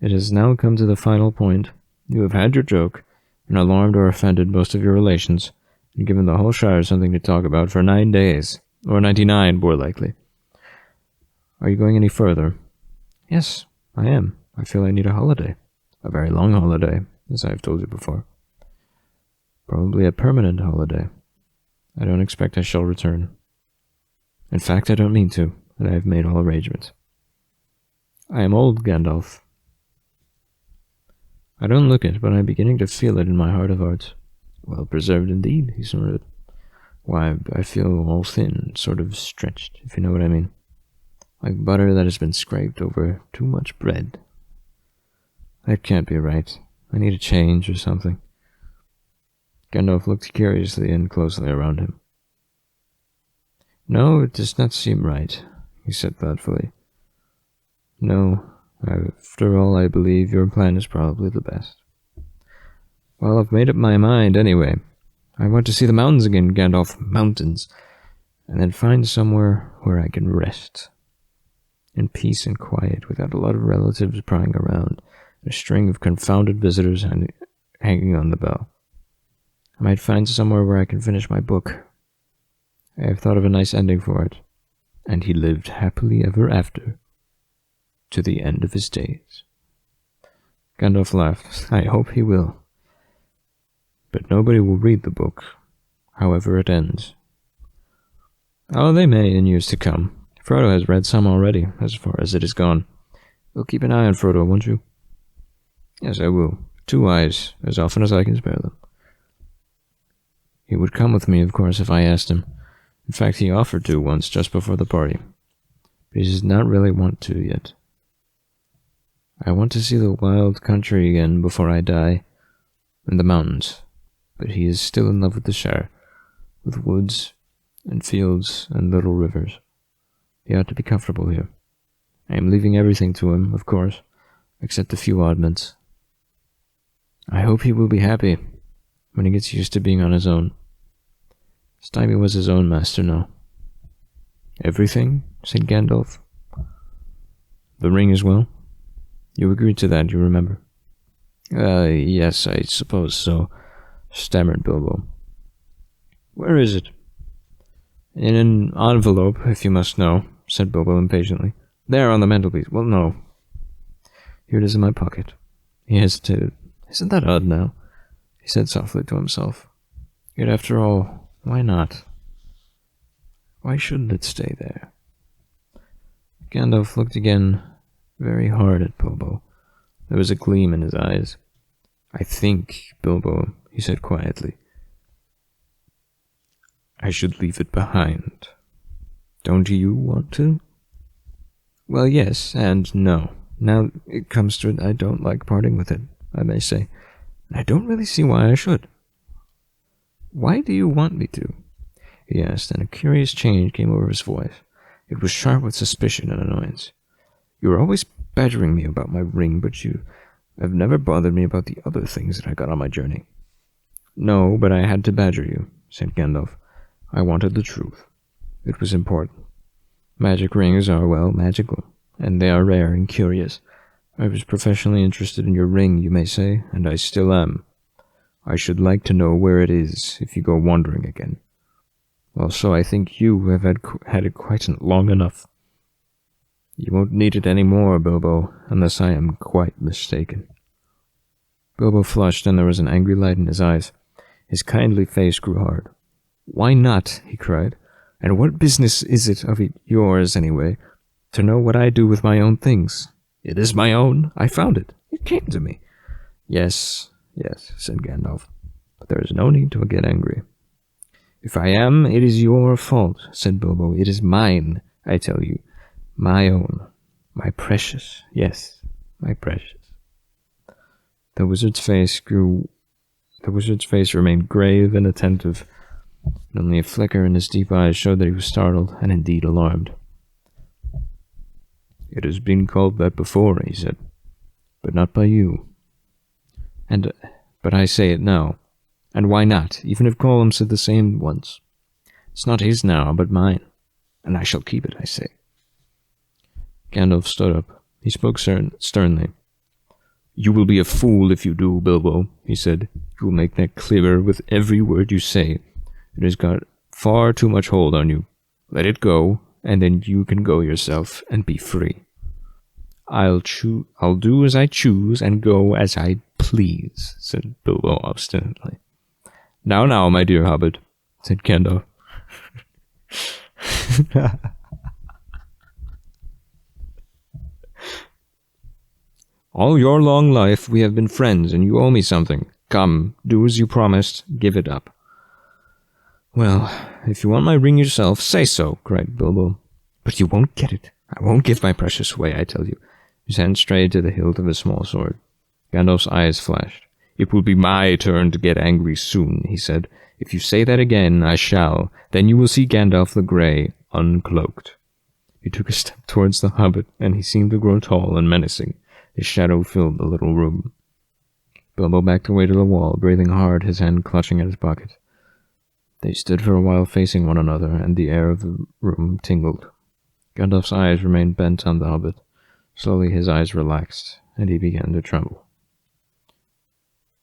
It has now come to the final point. You have had your joke, and alarmed or offended most of your relations, and given the whole Shire something to talk about for 9 days, or 99, more likely. Are you going any further? Yes, I am. I feel I need a holiday. A very long holiday, as I have told you before. Probably a permanent holiday. I don't expect I shall return. In fact, I don't mean to, and I have made all arrangements. I am old, Gandalf. I don't look it, but I am beginning to feel it in my heart of hearts. Well preserved indeed, he snorted. Why, I feel all thin, sort of stretched, if you know what I mean. Like butter that has been scraped over too much bread. That can't be right. I need a change or something. Gandalf looked curiously and closely around him. No, it does not seem right, he said thoughtfully. No, after all, I believe your plan is probably the best. Well, I've made up my mind anyway. I want to see the mountains again, Gandalf. Mountains. And then find somewhere where I can rest. In peace and quiet, without a lot of relatives prying around, and a string of confounded visitors hanging on the bell. I might find somewhere where I can finish my book. I have thought of a nice ending for it. And he lived happily ever after, to the end of his days. Gandalf laughed. I hope he will. But nobody will read the book, however it ends. Oh, they may in years to come. Frodo has read some already, as far as it is gone. You'll keep an eye on Frodo, won't you? Yes, I will. 2 eyes, as often as I can spare them. He would come with me, of course, if I asked him. In fact, he offered to once, just before the party. But he does not really want to yet. I want to see the wild country again before I die, and the mountains. But he is still in love with the Shire, with woods and fields and little rivers. He ought to be comfortable here. I am leaving everything to him, of course, except a few oddments. I hope he will be happy when he gets used to being on his own. Stymie was his own master now. Everything? Said Gandalf. The ring as well? You agreed to that, you remember? Yes, I suppose so, stammered Bilbo. Where is it? In an envelope, if you must know, said Bilbo impatiently. There, on the mantelpiece. Well, no. Here it is in my pocket. He hesitated. Isn't that odd now? He said softly to himself. Yet after all, why not? Why shouldn't it stay there? Gandalf looked again very hard at Bilbo. There was a gleam in his eyes. I think, Bilbo, he said quietly, I should leave it behind. Don't you want to? Well, yes and no. Now it comes to it, I don't like parting with it, I may say. And I don't really see why I should. Why do you want me to? He asked, and a curious change came over his voice. It was sharp with suspicion and annoyance. You are always badgering me about my ring, but you have never bothered me about the other things that I got on my journey. No, but I had to badger you, said Gandalf. I wanted the truth. It was important. Magic rings are, well, magical, and they are rare and curious. I was professionally interested in your ring, you may say, and I still am. I should like to know where it is if you go wandering again. Well, so I think you have had it quite long enough. You won't need it any more, Bilbo, unless I am quite mistaken. Bilbo flushed, and there was an angry light in his eyes. His kindly face grew hard. Why not? He cried. And what business is it of yours, anyway, to know what I do with my own things? It is my own. I found it. It came to me. Yes, said Gandalf. But there is no need to get angry. If I am, it is your fault, said Bilbo. It is mine, I tell you. My own. My precious. Yes, my precious. The wizard's face remained grave and attentive, and only a flicker in his deep eyes showed that he was startled and indeed alarmed. It has been called that before, he said, but not by you. But I say it now. And why not, even if Gollum said the same once? It's not his now, but mine, and I shall keep it, I say. Gandalf stood up. He spoke sternly. You will be a fool if you do, Bilbo, he said. You will make that clearer with every word you say. It has got far too much hold on you. Let it go, and then you can go yourself and be free. I'll do as I choose and go as I please, said Bilbo obstinately. Now, my dear hobbit, said Gandalf. All your long life we have been friends, and you owe me something. Come, do as you promised, give it up. Well, if you want my ring yourself, say so, cried Bilbo. But you won't get it. I won't give my precious away, I tell you. His hand strayed to the hilt of his small sword. Gandalf's eyes flashed. It will be my turn to get angry soon, he said. If you say that again, I shall. Then you will see Gandalf the Grey, uncloaked. He took a step towards the hobbit, and he seemed to grow tall and menacing. His shadow filled the little room. Bilbo backed away to the wall, breathing hard, his hand clutching at his pocket. They stood for a while facing one another, and the air of the room tingled. Gandalf's eyes remained bent on the hobbit. Slowly his eyes relaxed, and he began to tremble.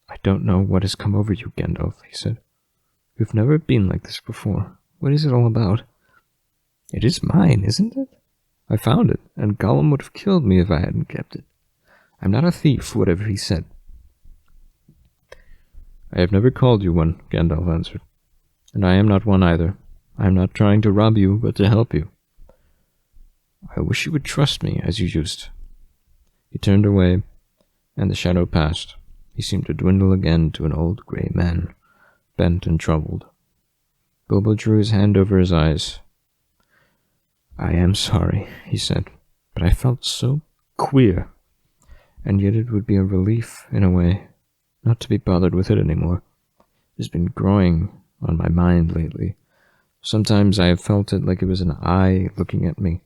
I don't know what has come over you, Gandalf, he said. You've never been like this before. What is it all about? It is mine, isn't it? I found it, and Gollum would have killed me if I hadn't kept it. I'm not a thief, whatever he said. I have never called you one, Gandalf answered. And I am not one either. I am not trying to rob you, but to help you. I wish you would trust me, as you used. He turned away, and the shadow passed. He seemed to dwindle again to an old grey man, bent and troubled. Bilbo drew his hand over his eyes. I am sorry, he said, but I felt so queer. And yet it would be a relief, in a way, not to be bothered with it anymore. It has been growing on my mind lately. Sometimes I have felt it like it was an eye looking at me.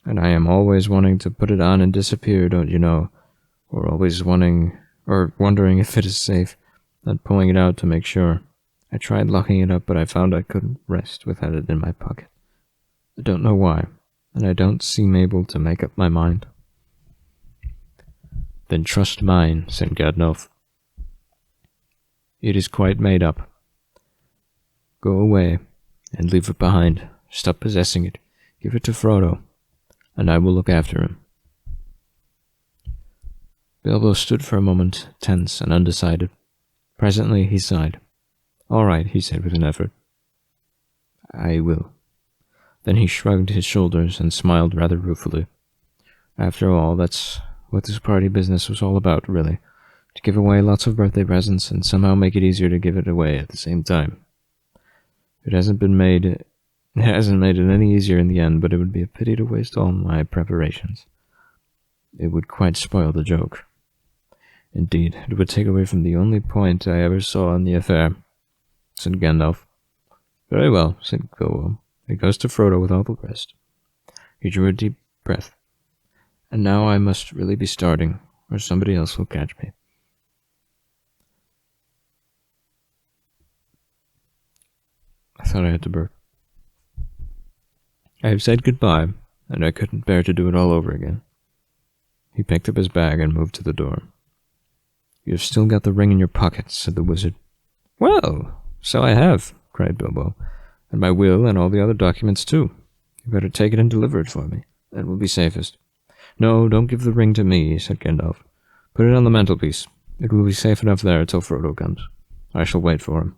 And I am always wanting to put it on and disappear, don't you know? Or always wondering if it is safe, not pulling it out to make sure. I tried locking it up, but I found I couldn't rest without it in my pocket. I don't know why, and I don't seem able to make up my mind. Then trust mine, said Gandalf. It is quite made up. Go away, and leave it behind. Stop possessing it. Give it to Frodo, and I will look after him. Bilbo stood for a moment, tense and undecided. Presently he sighed. All right, he said with an effort. I will. Then he shrugged his shoulders and smiled rather ruefully. After all, that's what this party business was all about, really. To give away lots of birthday presents and somehow make it easier to give it away at the same time. It hasn't made it any easier in the end, but it would be a pity to waste all my preparations. It would quite spoil the joke. Indeed, it would take away from the only point I ever saw in the affair, said Gandalf. Very well, said Bilbo. It goes to Frodo with all the rest. He drew a deep breath. And now I must really be starting, or somebody else will catch me. I thought I had to burp. I have said goodbye, and I couldn't bear to do it all over again. He picked up his bag and moved to the door. You have still got the ring in your pocket, said the wizard. Well, so I have, cried Bilbo, and my will and all the other documents too. You better take it and deliver it for me. That will be safest. No, don't give the ring to me, said Gandalf. Put it on the mantelpiece. It will be safe enough there till Frodo comes. I shall wait for him.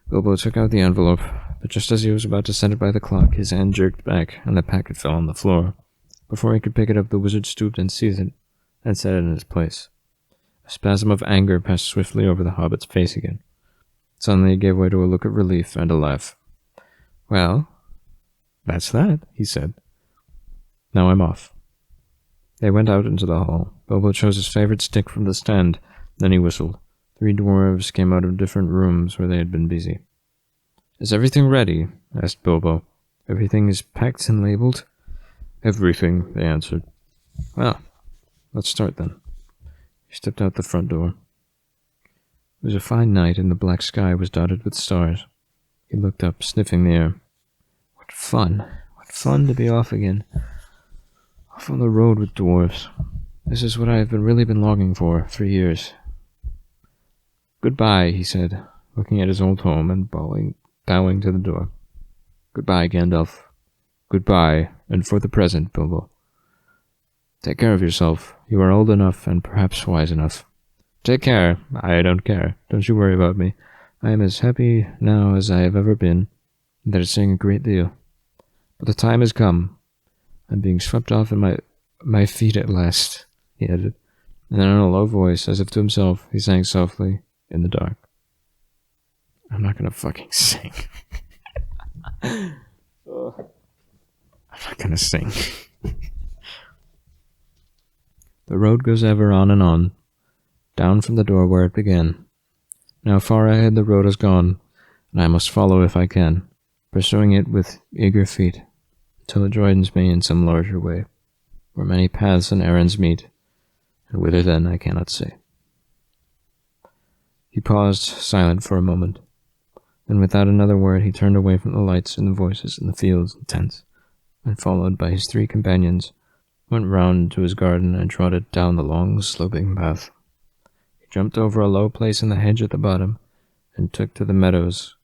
Bilbo took out the envelope, but just as he was about to send it by the clock, his hand jerked back, and the packet fell on the floor. Before he could pick it up, the wizard stooped and seized it, and set it in its place. A spasm of anger passed swiftly over the hobbit's face again. Suddenly he gave way to a look of relief and a laugh. Well, that's that, he said. Now I'm off. They went out into the hall. Bilbo chose his favorite stick from the stand. Then he whistled. 3 dwarves came out of different rooms where they had been busy. Is everything ready? Asked Bilbo. Everything is packed and labeled? Everything, they answered. Well, let's start then. He stepped out the front door. It was a fine night, and the black sky was dotted with stars. He looked up, sniffing the air. What fun! What fun to be off again. Off on the road with dwarves. This is what I have really been longing for years. Goodbye, he said, looking at his old home and bowing to the door. Goodbye, Gandalf. Goodbye, and for the present, Bilbo. Take care of yourself. You are old enough and perhaps wise enough. Take care. I don't care. Don't you worry about me. I am as happy now as I have ever been, and that is saying a great deal. But the time has come. I'm being swept off in my feet at last, he added, and then in a low voice, as if to himself, he sang softly, in the dark. I'm not gonna fucking sing. I'm not gonna sing. The road goes ever on and on, down from the door where it began. Now far ahead the road has gone, and I must follow if I can, pursuing it with eager feet, till it joins me in some larger way, where many paths and errands meet, and whither then I cannot say. He paused, silent for a moment. Then without another word he turned away from the lights and the voices in the fields and tents, and followed by his 3 companions, went round to his garden and trotted down the long, sloping path. He jumped over a low place in the hedge at the bottom, and took to the meadows,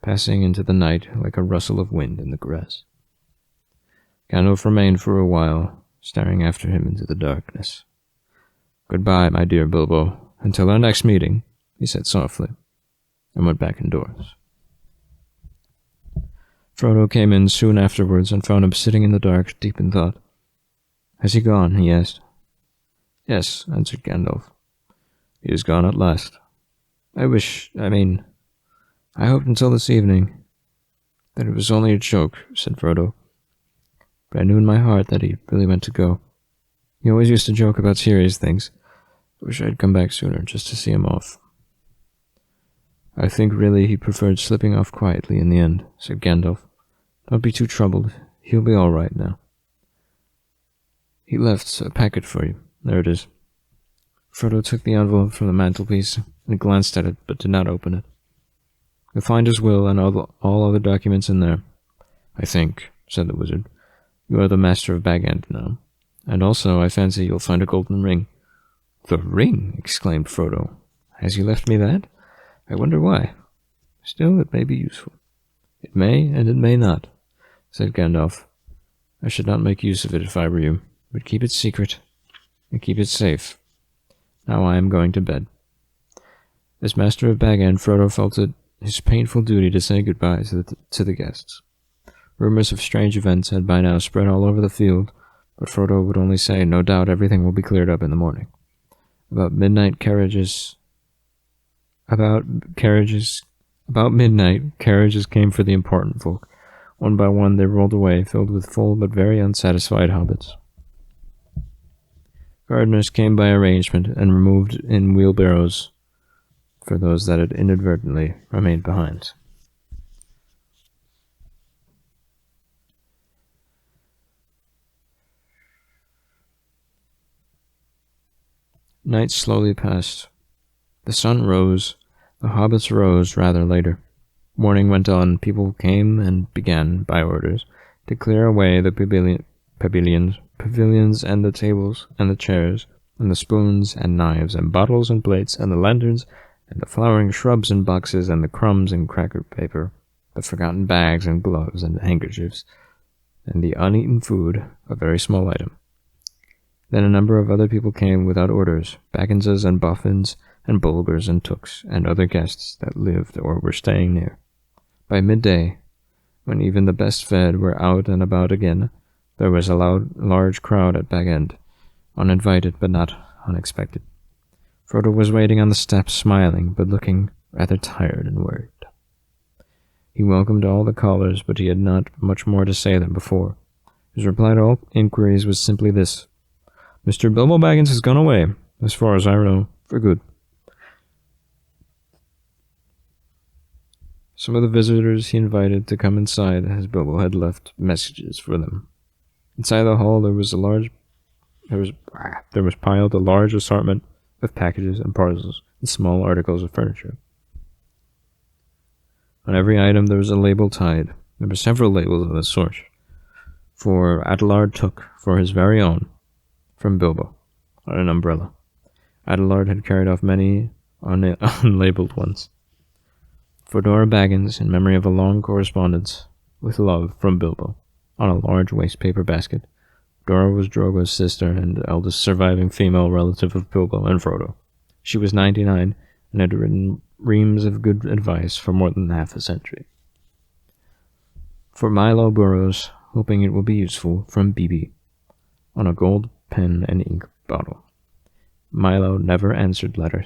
passing into the night like a rustle of wind in the grass. Gandalf remained for a while, staring after him into the darkness. Goodbye, my dear Bilbo, until our next meeting, he said softly, and went back indoors. Frodo came in soon afterwards and found him sitting in the dark, deep in thought. Has he gone? He asked. Yes, answered Gandalf. He is gone at last. I hoped until this evening that it was only a joke, said Frodo. But I knew in my heart that he really meant to go. He always used to joke about serious things. I wish I'd come back sooner, just to see him off. I think really he preferred slipping off quietly in the end, said Gandalf. Don't be too troubled. He'll be all right now. He left a packet for you. There it is. Frodo took the envelope from the mantelpiece and glanced at it, but did not open it. You'll find his will and all other documents in there. I think, said the wizard. You are the master of Bag End now. And also, I fancy you'll find a golden ring. The ring? Exclaimed Frodo. Has he left me that? I wonder why. Still, it may be useful. It may, and it may not, said Gandalf. I should not make use of it if I were you, but keep it secret, and keep it safe. Now I am going to bed. As master of Bag End, Frodo felt it his painful duty to say goodbye to the guests. Rumors of strange events had by now spread all over the field, but Frodo would only say, no doubt everything will be cleared up in the morning. About midnight, carriages came for the important folk. One by one they rolled away, filled with full but very unsatisfied hobbits. Gardeners came by arrangement and removed in wheelbarrows for those that had inadvertently remained behind. Night slowly passed. The sun rose. The hobbits rose rather later. Morning went on. People came and began, by orders, to clear away the pavilions and the tables and the chairs and the spoons and knives and bottles and plates and the lanterns and the flowering shrubs and boxes and the crumbs and cracker paper, the forgotten bags and gloves and handkerchiefs, and the uneaten food, a very small item. Then a number of other people came without orders, Bagginses and Boffins and Bulgers and Tooks and other guests that lived or were staying near. By midday, when even the best fed were out and about again, there was a large crowd at Bag End, uninvited but not unexpected. Frodo was waiting on the steps, smiling, but looking rather tired and worried. He welcomed all the callers, but he had not much more to say than before. His reply to all inquiries was simply this: Mr. Bilbo Baggins has gone away, as far as I know, for good. Some of the visitors he invited to come inside, as Bilbo had left messages for them. Inside the hall there was piled a large assortment of packages and parcels, and small articles of furniture. On every item there was a label tied. There were several labels of this sort. For Adelard took, for his very own, from Bilbo, on an umbrella. Adelard had carried off many unlabeled ones. For Dora Baggins, in memory of a long correspondence, with love, from Bilbo, on a large waste-paper basket. Dora was Drogo's sister and eldest surviving female relative of Bilbo and Frodo. She was 99 and had written reams of good advice for more than half a century. For Milo Burrows, hoping it will be useful, from BB, on a gold pen and ink bottle. Milo never answered letters.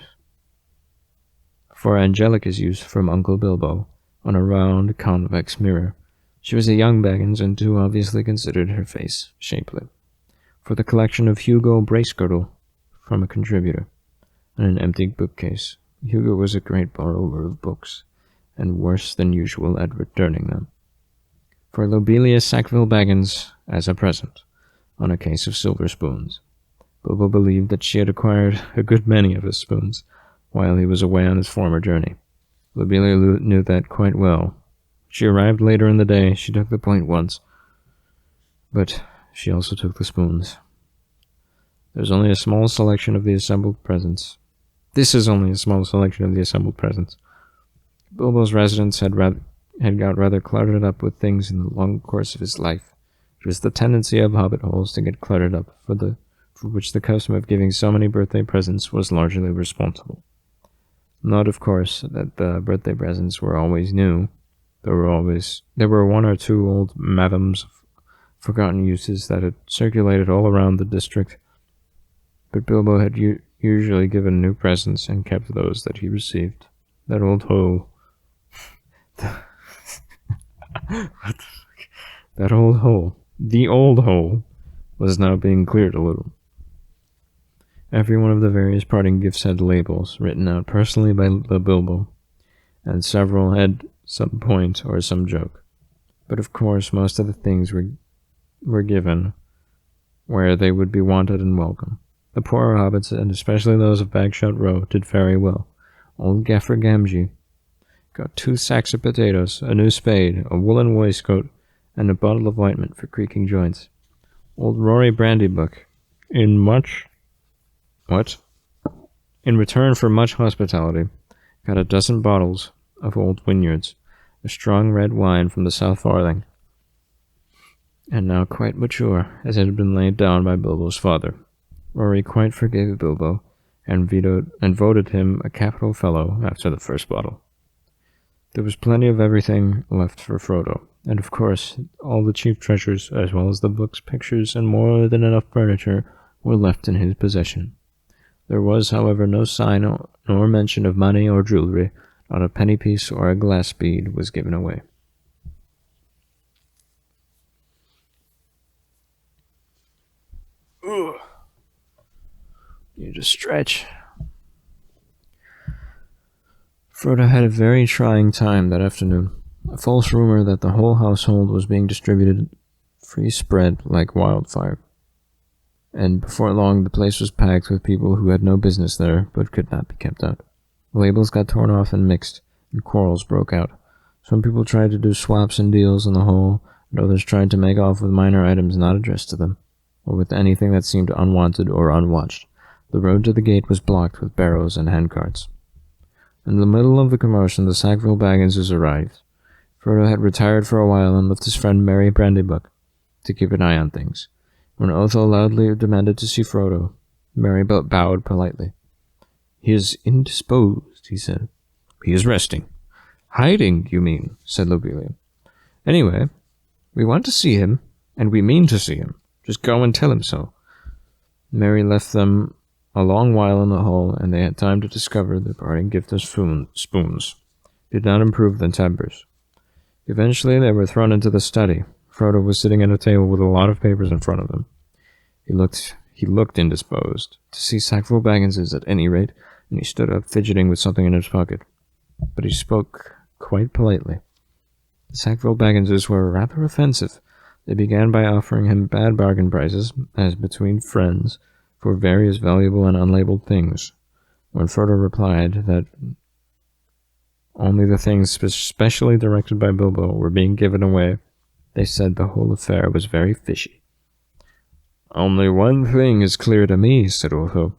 For Angelica's use, from Uncle Bilbo, on a round, convex mirror. She was a young Baggins and too obviously considered her face shapely. For the collection of Hugo Bracegirdle, from a contributor, and an empty bookcase. Hugo was a great borrower of books, and worse than usual at returning them. For Lobelia Sackville Baggins, as a present, on a case of silver spoons. Bilbo believed that she had acquired a good many of his spoons while he was away on his former journey. Lobelia knew that quite well. She arrived later in the day. She took the point once, but she also took the spoons. There's only a small selection of the assembled presents. This is only a small selection of the assembled presents. Bilbo's residence had got rather cluttered up with things in the long course of his life. It was the tendency of hobbit holes to get cluttered up, for which the custom of giving so many birthday presents was largely responsible. Not, of course, that the birthday presents were always new. There were one or two old madams of forgotten uses that had circulated all around the district, but Bilbo had usually given new presents and kept those that he received. That old hole. That old hole. The old hole was now being cleared a little. Every one of the various parting gifts had labels, written out personally by Bilbo, and several had some point or some joke. But of course most of the things were given where they would be wanted and welcome. The poorer hobbits, and especially those of Bagshot Row, did very well. Old Gaffer Gamgee got 2 sacks of potatoes, a new spade, a woolen waistcoat, and a bottle of ointment for creaking joints. Old Rory Brandybuck, in return for much hospitality, got a dozen bottles of old Wynyards, a strong red wine from the South Farthing, and now quite mature, as it had been laid down by Bilbo's father. Rory quite forgave Bilbo, and voted him a capital fellow after the first bottle. There was plenty of everything left for Frodo, and of course all the chief treasures, as well as the books, pictures, and more than enough furniture, were left in his possession. There was, however, no sign nor mention of money or jewelry. Not a penny piece or a glass bead was given away. Ugh. Need a stretch. Frodo had a very trying time that afternoon. A false rumor that the whole household was being distributed free spread like wildfire. And before long the place was packed with people who had no business there, but could not be kept out. Labels got torn off and mixed, and quarrels broke out. Some people tried to do swaps and deals in the hole, and others tried to make off with minor items not addressed to them, or with anything that seemed unwanted or unwatched. The road to the gate was blocked with barrows and handcarts. In the middle of the commotion, the Sackville Bagginses arrived. Frodo had retired for a while and left his friend Merry Brandybuck to keep an eye on things. When Otho loudly demanded to see Frodo, Merry bowed politely. "He is indisposed," he said. "He is resting." "Hiding, you mean," said Lobelia. "Anyway, we want to see him, and we mean to see him. Just go and tell him so." Merry left them a long while in the hall, and they had time to discover the parting gift of spoons. Did not improve their tempers. Eventually they were thrown into the study. Frodo was sitting at a table with a lot of papers in front of him. He looked indisposed. To see Sackville Bagginses at any rate, and he stood up, fidgeting with something in his pocket. But he spoke quite politely. The Sackville Bagginses were rather offensive. They began by offering him bad bargain prices, as between friends, for various valuable and unlabeled things. When Frodo replied that only the things specially directed by Bilbo were being given away, they said the whole affair was very fishy. "Only one thing is clear to me," said Otho,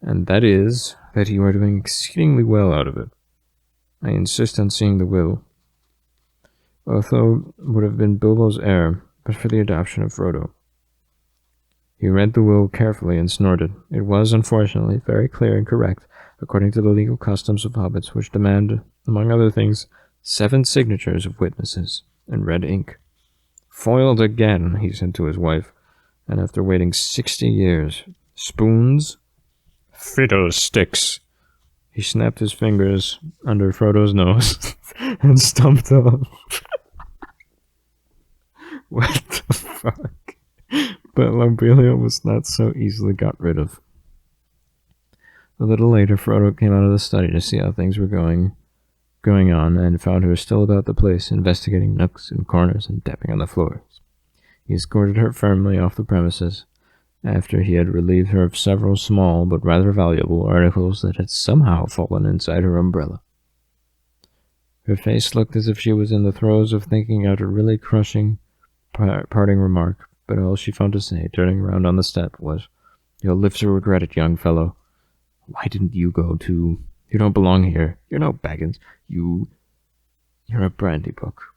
"and that is that you are doing exceedingly well out of it. I insist on seeing the will." Otho would have been Bilbo's heir, but for the adoption of Frodo. He read the will carefully and snorted. It was, unfortunately, very clear and correct, according to the legal customs of hobbits, which demand, among other things, 7 signatures of witnesses in red ink. "Foiled again," he said to his wife, and after waiting 60 years, "Spoons? Fiddlesticks!" He snapped his fingers under Frodo's nose and stumped off. What the fuck? But Lobelia was not so easily got rid of. A little later, Frodo came out of the study to see how things were going on, and found her still about the place, investigating nooks and corners and tapping on the floors. He escorted her firmly off the premises, after he had relieved her of several small but rather valuable articles that had somehow fallen inside her umbrella. Her face looked as if she was in the throes of thinking out a really crushing parting remark, but all she found to say, turning round on the step, was, "You'll live to regret it, young fellow. Why didn't you go too? You don't belong here. You're no Baggins. You're a brandy book."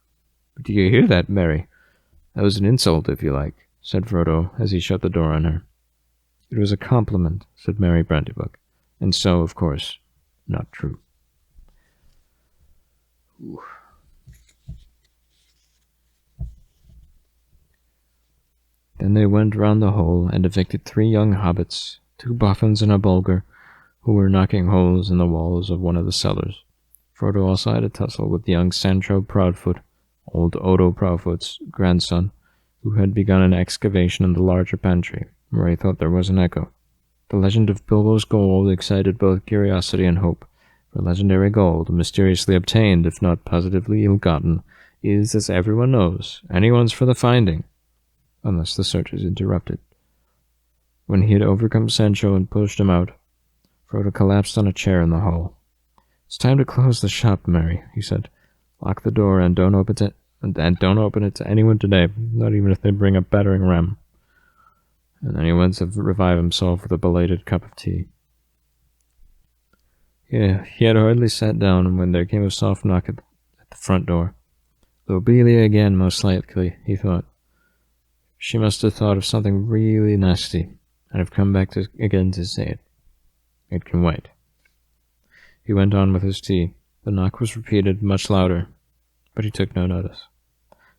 "Do you hear that, Mary? That was an insult, if you like," said Frodo, as he shut the door on her. "It was a compliment," said Mary Brandybuck, "and so, of course, not true." Ooh. Then they went round the hole and evicted 3 young hobbits, 2 boffins and a bulgar, who were knocking holes in the walls of one of the cellars. Frodo also had a tussle with young Sancho Proudfoot, old Odo Proudfoot's grandson, who had begun an excavation in the larger pantry, where he thought there was an echo. The legend of Bilbo's gold excited both curiosity and hope, for legendary gold, mysteriously obtained, if not positively ill-gotten, is, as everyone knows, anyone's for the finding, unless the search is interrupted. When he had overcome Sancho and pushed him out, Frodo collapsed on a chair in the hall. "It's time to close the shop, Mary," he said. "Lock the door and don't open it to anyone today, not even if they bring a battering ram." And then he went to revive himself with a belated cup of tea. Yeah, he had hardly sat down when there came a soft knock at the front door. Lobelia again, most likely, he thought. She must have thought of something really nasty, and have come back again to say it. It can wait. He went on with his tea. The knock was repeated, much louder, but he took no notice.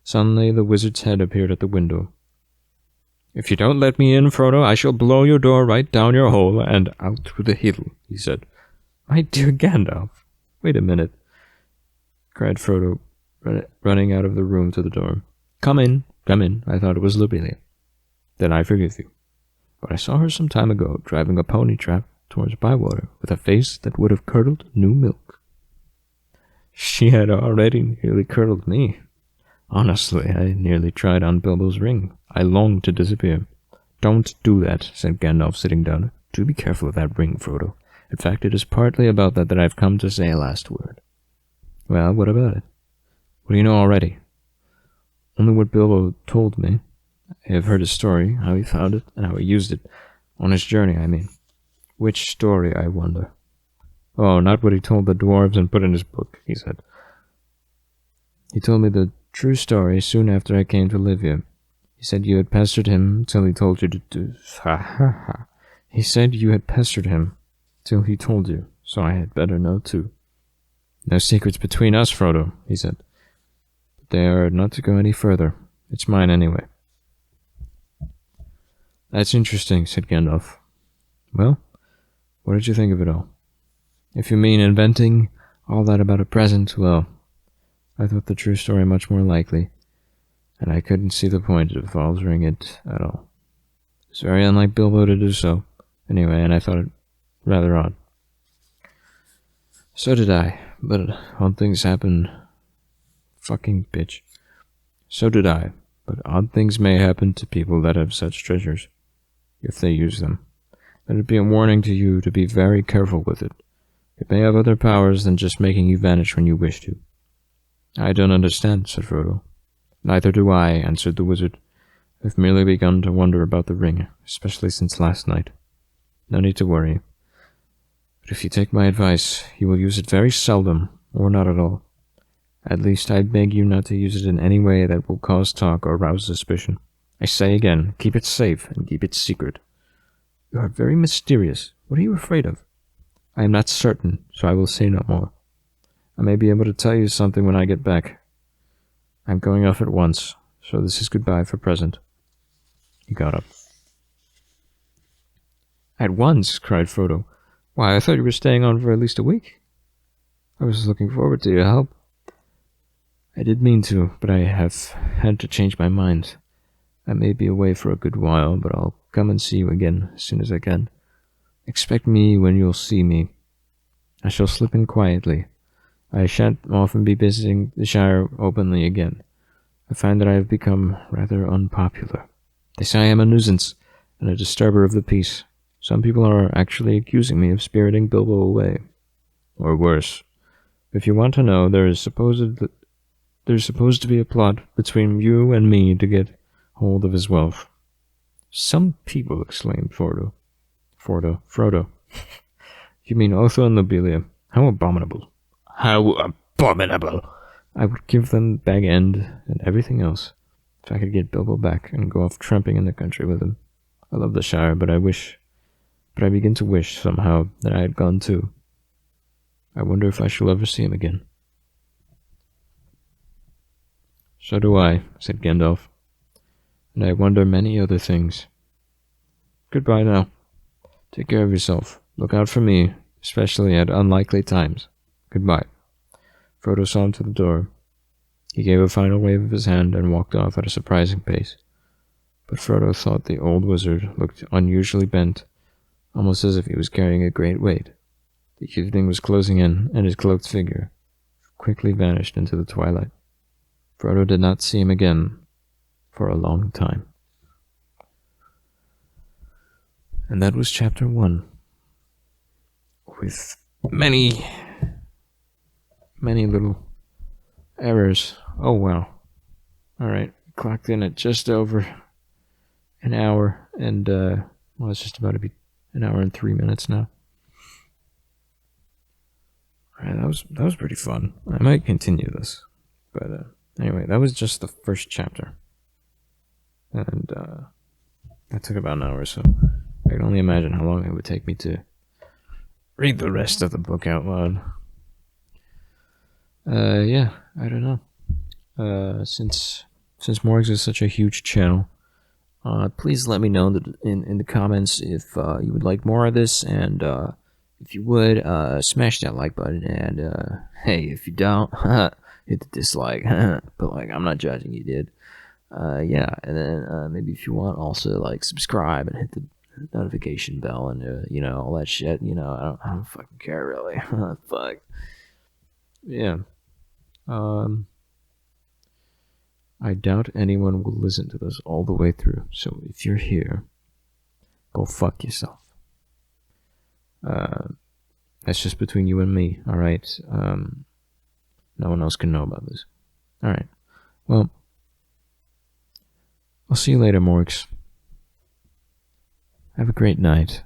Suddenly the wizard's head appeared at the window. "If you don't let me in, Frodo, I shall blow your door right down your hole and out through the hill," he said. "My dear Gandalf, wait a minute," cried Frodo, running out of the room to the door. Come in. I thought it was Lobelia." "Then I forgive you. But I saw her some time ago driving a pony trap towards Bywater with a face that would have curdled new milk." "She had already nearly curdled me. Honestly, I nearly tried on Bilbo's ring. I longed to disappear." "Don't do that," said Gandalf, sitting down. "Do be careful of that ring, Frodo. In fact, it is partly about that I've come to say a last word." "Well, what about it? What do you know already?" "Only what Bilbo told me. I have heard his story, how he found it, and how he used it. On his journey, I mean." "Which story, I wonder?" "Oh, not what he told the dwarves and put in his book," he said. "He told me the true story soon after I came to live here. He said you had pestered him till he told you to do... Ha. He said you had pestered him till he told you, so I had better know too." "No secrets between us, Frodo," he said. "But they are not to go any further. It's mine anyway." "That's interesting," said Gandalf. "Well, what did you think of it all? If you mean inventing all that about a present, well, I thought the true story much more likely, and I couldn't see the point of altering it at all. It's very unlike Bilbo to do so, anyway, and I thought it rather odd." "So did I, but odd things happen... Fucking bitch. So did I, but odd things may happen to people that have such treasures, if they use them. Let it be a warning to you to be very careful with it. It may have other powers than just making you vanish when you wish to. I don't understand, said Frodo. Neither do I, answered the wizard. I've merely begun to wonder about the ring, especially since last night. No need to worry. But if you take my advice, you will use it very seldom, or not at all. At least I beg you not to use it in any way that will cause talk or rouse suspicion. I say again, keep it safe and keep it secret. You are very mysterious. What are you afraid of? I am not certain, so I will say no more. I may be able to tell you something when I get back. I'm going off at once, so this is goodbye for present. He got up. At once? Cried Frodo. Why, I thought you were staying on for at least a week. I was looking forward to your help. I did mean to, but I have had to change my mind. I may be away for a good while, but I'll come and see you again as soon as I can. Expect me when you'll see me. I shall slip in quietly. I shan't often be visiting the Shire openly again. I find that I have become rather unpopular. They say I am a nuisance and a disturber of the peace. Some people are actually accusing me of spiriting Bilbo away. Or worse. If you want to know, there's supposed to be a plot between you and me to get hold of his wealth. Some people, exclaimed Frodo. You mean Otho and Lobelia? How abominable. How abominable. I would give them Bag End and everything else if I could get Bilbo back and go off tramping in the country with him. I love the Shire, but I begin to wish, somehow, that I had gone too. I wonder if I shall ever see him again. So do I, said Gandalf, and I wonder many other things. Goodbye now. Take care of yourself. Look out for me, especially at unlikely times. Goodbye. Frodo saw him to the door. He gave a final wave of his hand and walked off at a surprising pace. But Frodo thought the old wizard looked unusually bent, almost as if he was carrying a great weight. The evening was closing in, and his cloaked figure quickly vanished into the twilight. Frodo did not see him again for a long time. And that was chapter 1, with many little errors. Oh wow. Alright, clocked in at just over an hour, and well, it's just about to be an hour and 3 minutes now. Alright, that was pretty fun. I might continue this, but anyway, that was just the first chapter, and that took about an hour or so. I can only imagine how long it would take me to read the rest of the book out loud. Yeah, I don't know. Since M0RGZ is such a huge channel, please let me know in the comments if you would like more of this, and if you would, smash that like button, and hey, if you don't, hit the dislike. But like, I'm not judging you, dude. Yeah, and then maybe if you want, also like subscribe and hit the notification bell and you know, all that shit. You know, I don't fucking care really. Fuck. Yeah. I doubt anyone will listen to this all the way through. So if you're here, go fuck yourself. That's just between you and me. All right. No one else can know about this. All right. Well, I'll see you later, Morgs. Have a great night.